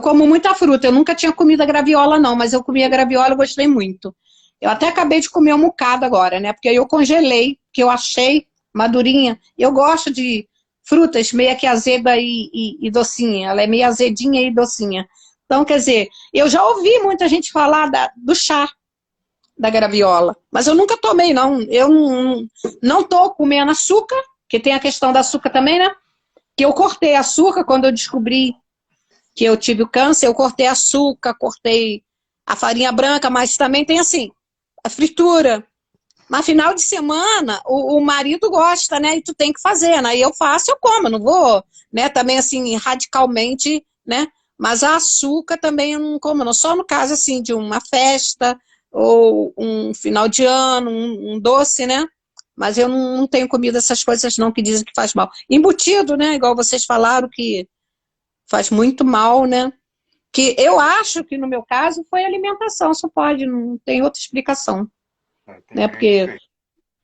como muita fruta. Eu nunca tinha comido a graviola, não, mas eu comi a graviola e gostei muito. Eu até acabei de comer um bocado agora, né? Porque eu congelei, que eu achei madurinha. Eu gosto de frutas meio que azeda e docinha. Ela é meio azedinha e docinha. Então, quer dizer, eu já ouvi muita gente falar do chá da graviola, mas eu nunca tomei, não. Eu não tô comendo açúcar, que tem a questão do açúcar também, né? Que eu cortei açúcar quando eu descobri que eu tive o câncer, eu cortei açúcar, cortei a farinha branca, mas também tem assim, a fritura. Mas final de semana, o marido gosta, né? E tu tem que fazer, né? E eu faço, eu como, eu não vou, né? Também assim, radicalmente, né? Mas a açúcar também eu não como, não. Só no caso, assim, de uma festa ou um final de ano, um doce, né? Mas eu não tenho comido essas coisas não que dizem que faz mal. Embutido, né? Igual vocês falaram que faz muito mal, né? Que eu acho que no meu caso foi alimentação, só pode, não tem outra explicação. Né? Porque...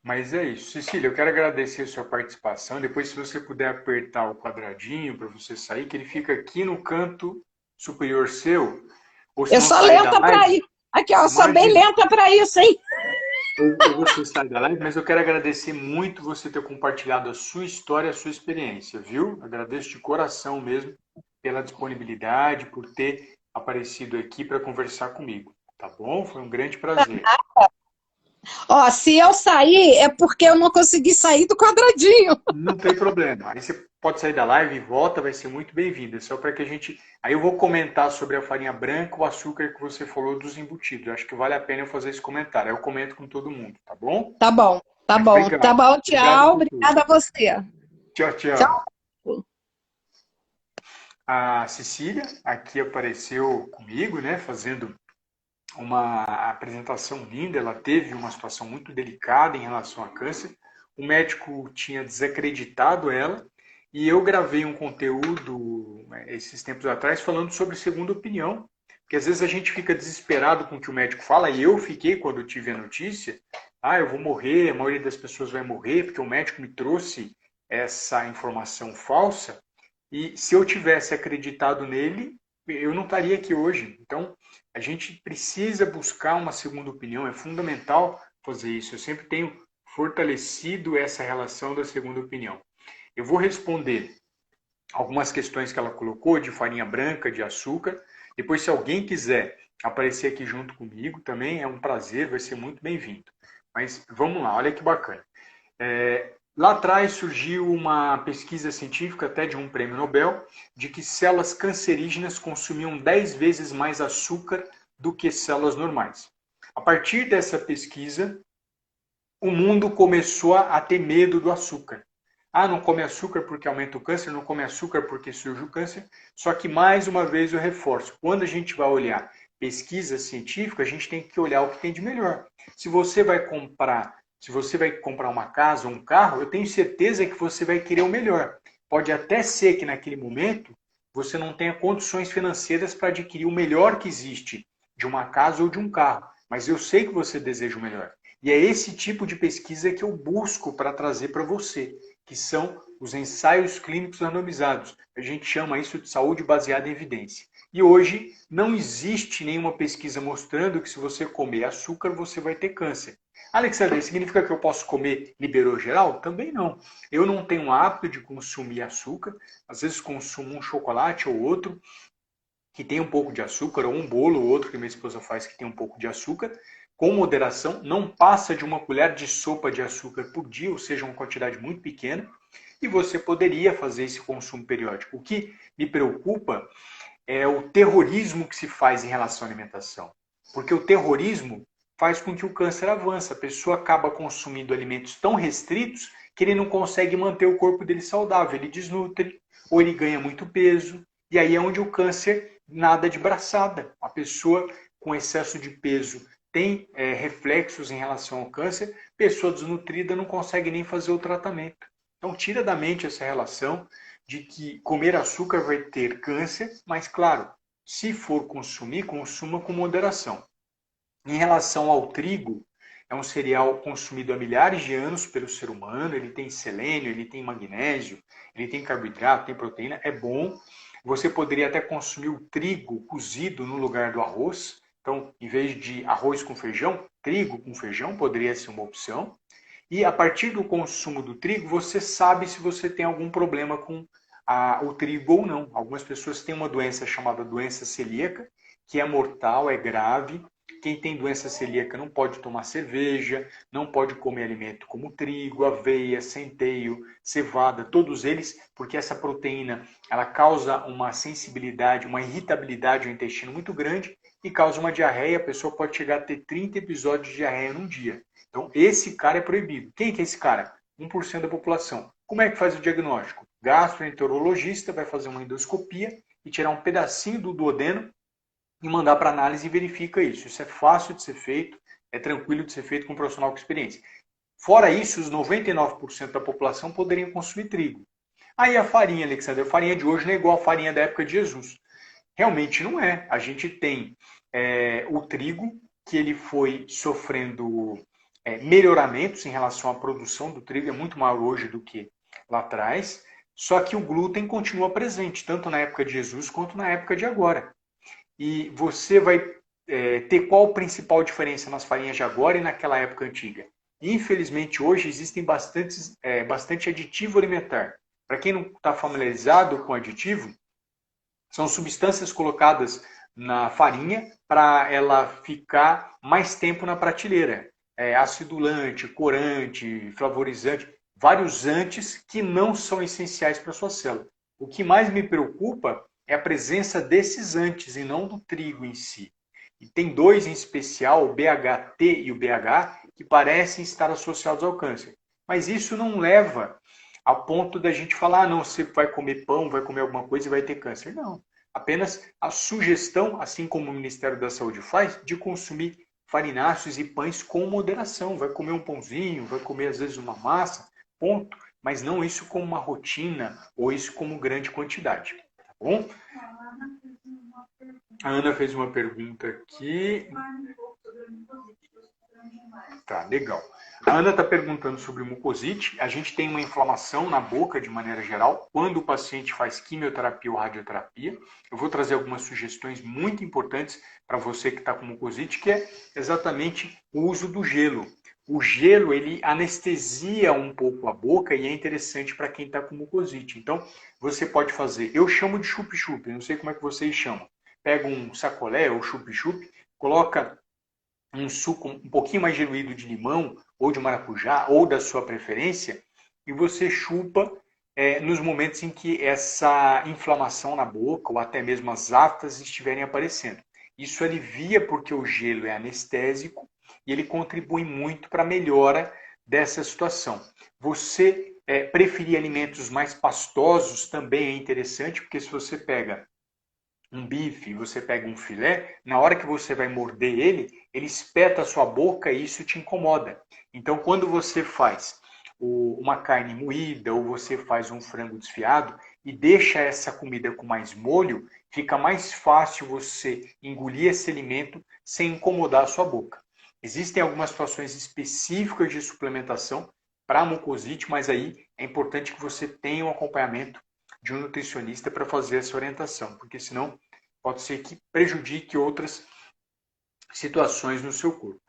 Mas é isso. Cecília, eu quero agradecer a sua participação. Depois, se você puder apertar o quadradinho para você sair, que ele fica aqui no canto superior seu. Eu sou lenta para ir. Aqui, ó, eu sou bem lenta para isso, hein? Eu vou sair da live, mas eu quero agradecer muito você ter compartilhado a sua história, a sua experiência, viu? Agradeço de coração mesmo pela disponibilidade, por ter aparecido aqui para conversar comigo, tá bom? Foi um grande prazer. Ó, se eu sair, é porque eu não consegui sair do quadradinho. Não tem problema. Aí você pode sair da live e volta, vai ser muito bem-vinda. Só para que a gente. Aí eu vou comentar sobre a farinha branca, o açúcar que você falou dos embutidos. Eu acho que vale a pena eu fazer esse comentário. Aí eu comento com todo mundo, tá bom? Tá bom, tá Mas bom. Tá obrigado. bom, Obrigado tchau. por tudo. Obrigada a você. Tchau, tchau. Tchau. A Cecília aqui apareceu comigo, né, fazendo uma apresentação linda. Ela teve uma situação muito delicada em relação a câncer. O médico tinha desacreditado ela e eu gravei um conteúdo esses tempos atrás falando sobre segunda opinião, porque às vezes a gente fica desesperado com o que o médico fala, e eu fiquei quando eu tive a notícia, eu vou morrer, a maioria das pessoas vai morrer, porque o médico me trouxe essa informação falsa, e se eu tivesse acreditado nele, eu não estaria aqui hoje. Então, a gente precisa buscar uma segunda opinião, é fundamental fazer isso. Eu sempre tenho fortalecido essa relação da segunda opinião. Eu vou responder algumas questões que ela colocou de farinha branca, de açúcar. Depois, se alguém quiser aparecer aqui junto comigo, também é um prazer, vai ser muito bem-vindo. Mas vamos lá, olha que bacana. Lá atrás surgiu uma pesquisa científica, até de um prêmio Nobel, de que células cancerígenas consumiam 10 vezes mais açúcar do que células normais. A partir dessa pesquisa, o mundo começou a ter medo do açúcar. Não come açúcar porque aumenta o câncer, não come açúcar porque surge o câncer. Só que, mais uma vez, eu reforço, quando a gente vai olhar pesquisa científica, a gente tem que olhar o que tem de melhor. Se você vai comprar uma casa ou um carro, eu tenho certeza que você vai querer o melhor. Pode até ser que naquele momento você não tenha condições financeiras para adquirir o melhor que existe de uma casa ou de um carro, mas eu sei que você deseja o melhor. E é esse tipo de pesquisa que eu busco para trazer para você, que são os ensaios clínicos randomizados. A gente chama isso de saúde baseada em evidência. E hoje não existe nenhuma pesquisa mostrando que se você comer açúcar, você vai ter câncer. Alexandre, significa que eu posso comer liberou geral? Também não. Eu não tenho o hábito de consumir açúcar. Às vezes consumo um chocolate ou outro que tem um pouco de açúcar, ou um bolo ou outro que minha esposa faz que tem um pouco de açúcar, com moderação, não passa de uma colher de sopa de açúcar por dia, ou seja, uma quantidade muito pequena, e você poderia fazer esse consumo periódico. O que me preocupa é o terrorismo que se faz em relação à alimentação. Porque o terrorismo faz com que o câncer avance. A pessoa acaba consumindo alimentos tão restritos que ele não consegue manter o corpo dele saudável. Ele desnutre, ou ele ganha muito peso. E aí é onde o câncer nada de braçada. A pessoa com excesso de peso tem reflexos em relação ao câncer. Pessoa desnutrida não consegue nem fazer o tratamento. Então tira da mente essa relação de que comer açúcar vai ter câncer, mas claro, se for consumir, consuma com moderação. Em relação ao trigo, é um cereal consumido há milhares de anos pelo ser humano, ele tem selênio, ele tem magnésio, ele tem carboidrato, tem proteína, é bom. Você poderia até consumir o trigo cozido no lugar do arroz. Então, em vez de arroz com feijão, trigo com feijão poderia ser uma opção. E a partir do consumo do trigo, você sabe se você tem algum problema com o trigo ou não. Algumas pessoas têm uma doença chamada doença celíaca, que é mortal, é grave. Quem tem doença celíaca não pode tomar cerveja, não pode comer alimento como trigo, aveia, centeio, cevada, todos eles, porque essa proteína ela causa uma sensibilidade, uma irritabilidade ao intestino muito grande e causa uma diarreia. A pessoa pode chegar a ter 30 episódios de diarreia num dia. Então, esse cara é proibido. Quem que é esse cara? 1% da população. Como é que faz o diagnóstico? Gastroenterologista vai fazer uma endoscopia e tirar um pedacinho do duodeno e mandar para análise e verifica isso. Isso é fácil de ser feito, é tranquilo de ser feito com um profissional com experiência. Fora isso, os 99% da população poderiam consumir trigo. Aí a farinha, Alexandre, a farinha de hoje não é igual a farinha da época de Jesus. Realmente não é. A gente tem o trigo, que ele foi sofrendo melhoramentos em relação à produção do trigo, é muito maior hoje do que lá atrás, só que o glúten continua presente, tanto na época de Jesus quanto na época de agora. E você vai ter qual a principal diferença nas farinhas de agora e naquela época antiga. Infelizmente, hoje existem bastante aditivo alimentar. Para quem não está familiarizado com aditivo, são substâncias colocadas na farinha para ela ficar mais tempo na prateleira. Acidulante, corante, flavorizante, vários antes que não são essenciais para a sua célula. O que mais me preocupa é a presença desses antes e não do trigo em si. E tem dois em especial, o BHT e o BH, que parecem estar associados ao câncer. Mas isso não leva ao ponto da gente falar, não, você vai comer pão, vai comer alguma coisa e vai ter câncer. Não. Apenas a sugestão, assim como o Ministério da Saúde faz, de consumir farináceos e pães com moderação. Vai comer um pãozinho, vai comer às vezes uma massa, ponto. Mas não isso como uma rotina ou isso como grande quantidade. Tá bom? A Ana fez uma pergunta aqui. Tá, legal. A Ana está perguntando sobre mucosite. A gente tem uma inflamação na boca de maneira geral quando o paciente faz quimioterapia ou radioterapia. Eu vou trazer algumas sugestões muito importantes para você que está com mucosite, que é exatamente o uso do gelo. O gelo, ele anestesia um pouco a boca e é interessante para quem está com mucosite. Então, você pode fazer, eu chamo de chup-chup, não sei como é que vocês chamam. Pega um sacolé ou chup-chup, coloca um suco um pouquinho mais diluído de limão ou de maracujá, ou da sua preferência, e você chupa nos momentos em que essa inflamação na boca ou até mesmo as aftas estiverem aparecendo. Isso alivia porque o gelo é anestésico e ele contribui muito para a melhora dessa situação. Você preferir alimentos mais pastosos também é interessante, porque se você pega um bife, você pega um filé, na hora que você vai morder ele, ele espeta a sua boca e isso te incomoda. Então, quando você faz uma carne moída ou você faz um frango desfiado e deixa essa comida com mais molho, fica mais fácil você engolir esse alimento sem incomodar a sua boca. Existem algumas situações específicas de suplementação para mucosite, mas aí é importante que você tenha um acompanhamento de um nutricionista para fazer essa orientação, porque senão pode ser que prejudique outras situações no seu corpo.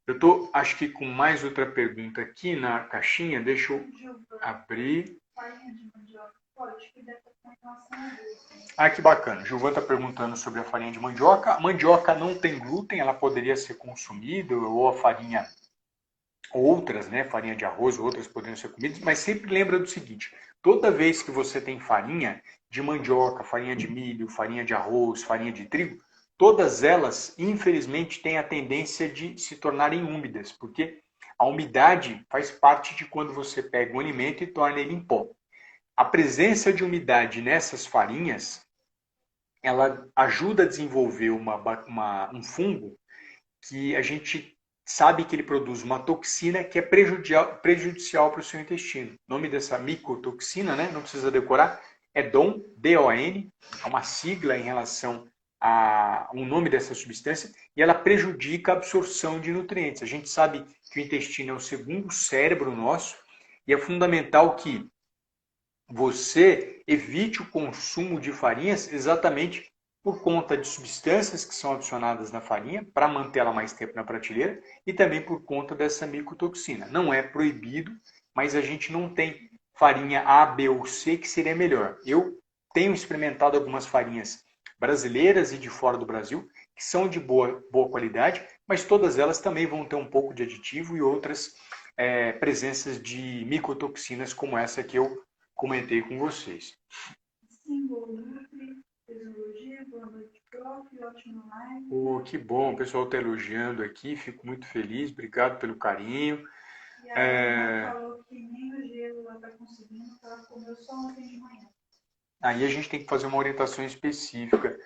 Eu estou, acho que com mais outra pergunta aqui na caixinha, deixa eu abrir. Ah, que bacana. Gilvan está perguntando sobre a farinha de mandioca. A mandioca não tem glúten, ela poderia ser consumida, ou a farinha, outras, né? Farinha de arroz, outras poderiam ser comidas, mas sempre lembra do seguinte, toda vez que você tem farinha de mandioca, farinha de milho, farinha de arroz, farinha de trigo, todas elas, infelizmente, têm a tendência de se tornarem úmidas, porque a umidade faz parte de quando você pega um alimento e torna ele em pó. A presença de umidade nessas farinhas, ela ajuda a desenvolver um fungo que a gente sabe que ele produz uma toxina que é prejudicial para o seu intestino. O nome dessa micotoxina, né? Não precisa decorar, é DON, D-O-N, é uma sigla em relação ao nome dessa substância, e ela prejudica a absorção de nutrientes. A gente sabe que o intestino é o segundo cérebro nosso, e é fundamental que você evite o consumo de farinhas exatamente por conta de substâncias que são adicionadas na farinha para mantê-la mais tempo na prateleira e também por conta dessa micotoxina. Não é proibido, mas a gente não tem farinha A, B ou C que seria melhor. Eu tenho experimentado algumas farinhas brasileiras e de fora do Brasil que são de boa qualidade, mas todas elas também vão ter um pouco de aditivo e outras presenças de micotoxinas como essa que eu comentei com vocês. Que bom, o pessoal está elogiando aqui, fico muito feliz, obrigado pelo carinho. E a Ana falou que nem o gelo ela está conseguindo, ela comeu só ontem de manhã. Aí a gente tem que fazer uma orientação específica,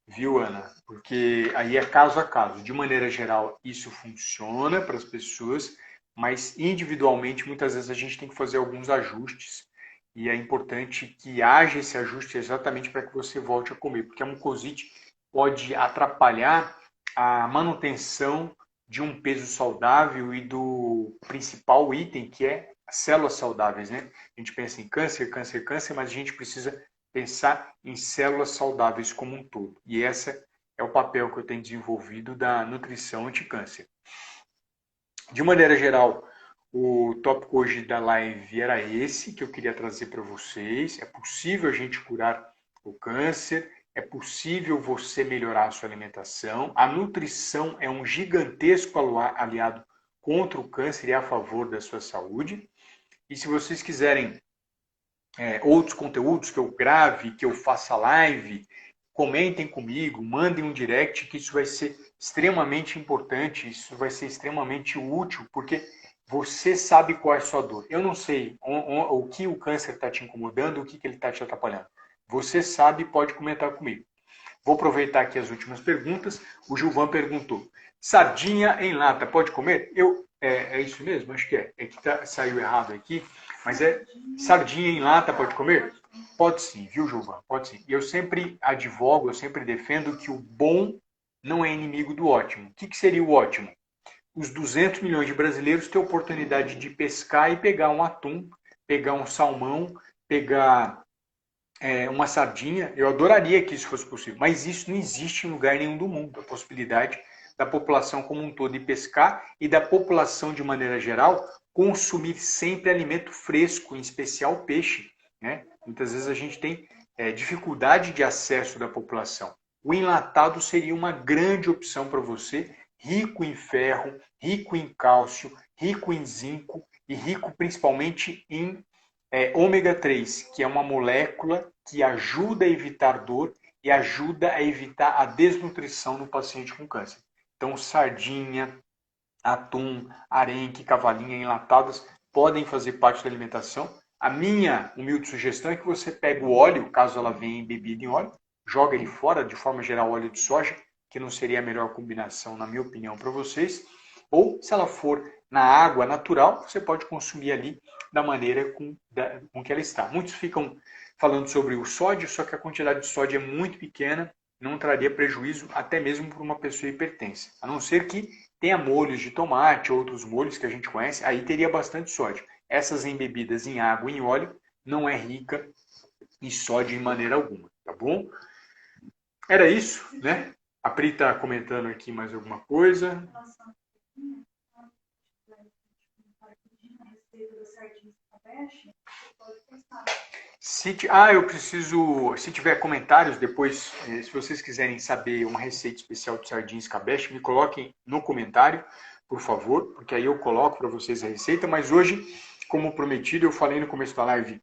viu, Ana? Porque aí é caso a caso. De maneira geral, isso funciona para as pessoas, mas individualmente, muitas vezes a gente tem que fazer alguns ajustes. E é importante que haja esse ajuste exatamente para que você volte a comer, porque a mucosite pode atrapalhar a manutenção de um peso saudável e do principal item, que é as células saudáveis, né? A gente pensa em câncer, câncer, câncer, mas a gente precisa pensar em células saudáveis como um todo. E essa é o papel que eu tenho desenvolvido da nutrição anti-câncer. De maneira geral, o tópico hoje da live era esse que eu queria trazer para vocês. É possível a gente curar o câncer, é possível você melhorar a sua alimentação. A nutrição é um gigantesco aliado contra o câncer e a favor da sua saúde. E se vocês quiserem outros conteúdos que eu grave, que eu faça live, comentem comigo, mandem um direct, que isso vai ser extremamente importante, isso vai ser extremamente útil, porque você sabe qual é a sua dor. Eu não sei o que o câncer está te incomodando, o que ele está te atrapalhando. Você sabe, pode comentar comigo. Vou aproveitar aqui as últimas perguntas. O Gilvan perguntou, sardinha em lata, pode comer? É isso mesmo? Acho que é. É que saiu errado aqui. Mas é sardinha em lata, pode comer? Pode sim, viu, Gilvan? Pode sim. E eu sempre advogo, eu sempre defendo que o bom não é inimigo do ótimo. O que seria o ótimo? Os 200 milhões de brasileiros têm a oportunidade de pescar e pegar um atum, pegar um salmão, pegar uma sardinha. Eu adoraria que isso fosse possível, mas isso não existe em lugar nenhum do mundo. A possibilidade da população como um todo de pescar e da população, de maneira geral, consumir sempre alimento fresco, em especial peixe, né? Muitas vezes a gente tem dificuldade de acesso da população. O enlatado seria uma grande opção para você, rico em ferro, rico em cálcio, rico em zinco e rico principalmente em ômega 3, que é uma molécula que ajuda a evitar dor e ajuda a evitar a desnutrição no paciente com câncer. Então, sardinha, atum, arenque, cavalinha enlatadas podem fazer parte da alimentação. A minha humilde sugestão é que você pegue o óleo, caso ela venha embebida em óleo, joga ele fora, de forma geral, óleo de soja, que não seria a melhor combinação, na minha opinião, para vocês. Ou, se ela for na água natural, você pode consumir ali da maneira com que ela está. Muitos ficam falando sobre o sódio, só que a quantidade de sódio é muito pequena, não traria prejuízo até mesmo para uma pessoa hipertensa. A não ser que tenha molhos de tomate, outros molhos que a gente conhece, aí teria bastante sódio. Essas embebidas em água e em óleo não é rica em sódio de maneira alguma, tá bom? Era isso, né? A Pri está comentando aqui mais alguma coisa. Eu preciso, se tiver comentários depois, se vocês quiserem saber uma receita especial de sardinha escabeche, me coloquem no comentário, por favor, porque aí eu coloco para vocês a receita, mas hoje, como prometido, eu falei no começo da live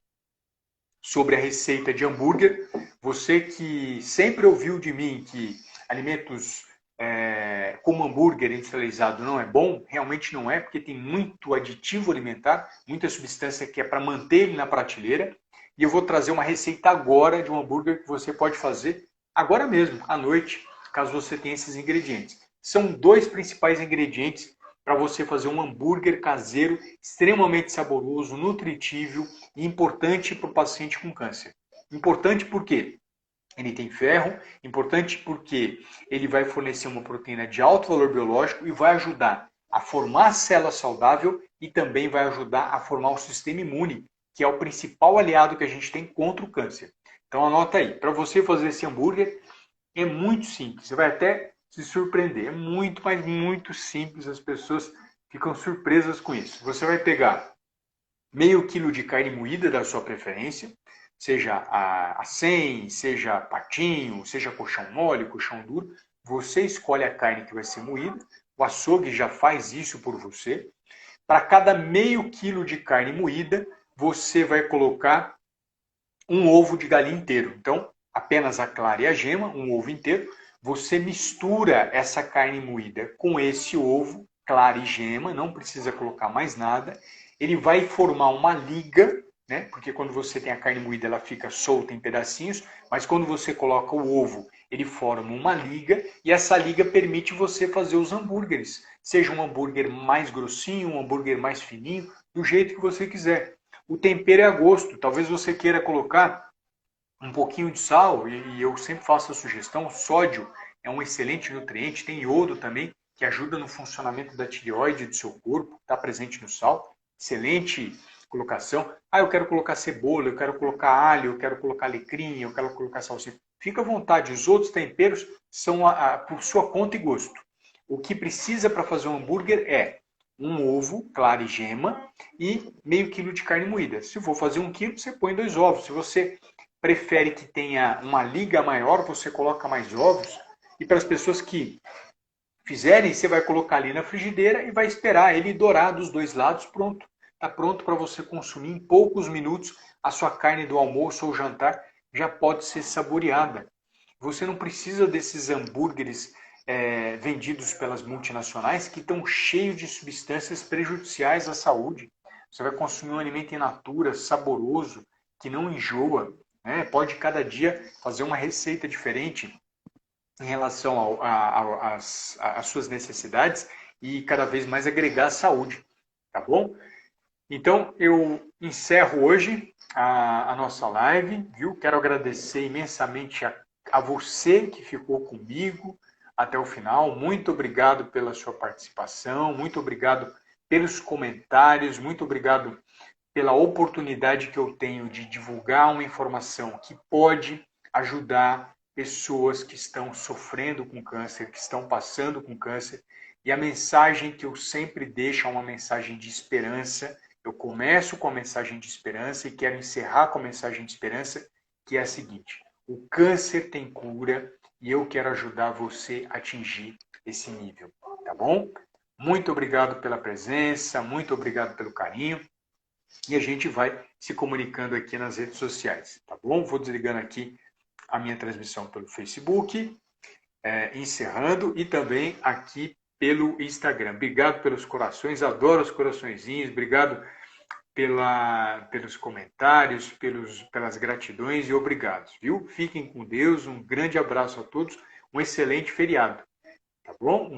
sobre a receita de hambúrguer. Você que sempre ouviu de mim que alimentos como hambúrguer industrializado não é bom, realmente não é, porque tem muito aditivo alimentar, muita substância que é para manter ele na prateleira. E eu vou trazer uma receita agora de um hambúrguer que você pode fazer agora mesmo, à noite, caso você tenha esses ingredientes. São 2 principais ingredientes para você fazer um hambúrguer caseiro extremamente saboroso, nutritivo e importante para o paciente com câncer. Importante por quê? Ele tem ferro, importante porque ele vai fornecer uma proteína de alto valor biológico e vai ajudar a formar célula saudável e também vai ajudar a formar o sistema imune, que é o principal aliado que a gente tem contra o câncer. Então anota aí, para você fazer esse hambúrguer é muito simples, você vai até se surpreender, é muito, mas muito simples, as pessoas ficam surpresas com isso. Você vai pegar meio quilo de carne moída da sua preferência, seja a 100, seja patinho, seja colchão mole, colchão duro, você escolhe a carne que vai ser moída, o açougue já faz isso por você. Para cada meio quilo de carne moída, você vai colocar um ovo de galinha inteiro. Então, apenas a clara e a gema, um ovo inteiro. Você mistura essa carne moída com esse ovo, clara e gema, não precisa colocar mais nada. Ele vai formar uma liga, né? Porque quando você tem a carne moída, ela fica solta em pedacinhos, mas quando você coloca o ovo, ele forma uma liga, e essa liga permite você fazer os hambúrgueres. Seja um hambúrguer mais grossinho, um hambúrguer mais fininho, do jeito que você quiser. O tempero é a gosto. Talvez você queira colocar um pouquinho de sal, e eu sempre faço a sugestão, o sódio é um excelente nutriente, tem iodo também, que ajuda no funcionamento da tireoide do seu corpo, está presente no sal. Excelente colocação. Eu quero colocar cebola, eu quero colocar alho, eu quero colocar alecrim, eu quero colocar salsicha. Fica à vontade, os outros temperos são por sua conta e gosto. O que precisa para fazer um hambúrguer é um ovo, clara e gema, e meio quilo de carne moída. Se for fazer 1 quilo, você põe 2 ovos. Se você prefere que tenha uma liga maior, você coloca mais ovos. E para as pessoas que fizerem, você vai colocar ali na frigideira e vai esperar ele dourar dos 2 lados, pronto. Está pronto para você consumir em poucos minutos. A sua carne do almoço ou jantar já pode ser saboreada. Você não precisa desses hambúrgueres vendidos pelas multinacionais que estão cheios de substâncias prejudiciais à saúde. Você vai consumir um alimento in natura, saboroso, que não enjoa. Né? Pode cada dia fazer uma receita diferente em relação às suas necessidades e cada vez mais agregar saúde. Tá bom? Então, eu encerro hoje a nossa live, viu? Quero agradecer imensamente a você que ficou comigo até o final. Muito obrigado pela sua participação, muito obrigado pelos comentários, muito obrigado pela oportunidade que eu tenho de divulgar uma informação que pode ajudar pessoas que estão sofrendo com câncer, que estão passando com câncer. E a mensagem que eu sempre deixo é uma mensagem de esperança. Eu começo com a mensagem de esperança e quero encerrar com a mensagem de esperança, que é a seguinte: o câncer tem cura e eu quero ajudar você a atingir esse nível, tá bom? Muito obrigado pela presença, muito obrigado pelo carinho e a gente vai se comunicando aqui nas redes sociais, tá bom? Vou desligando aqui a minha transmissão pelo Facebook, encerrando, e também aqui pelo Instagram. Obrigado pelos corações, adoro os coraçõezinhos, obrigado pelos comentários, pelas gratidões e obrigados, viu? Fiquem com Deus, um grande abraço a todos, um excelente feriado, tá bom?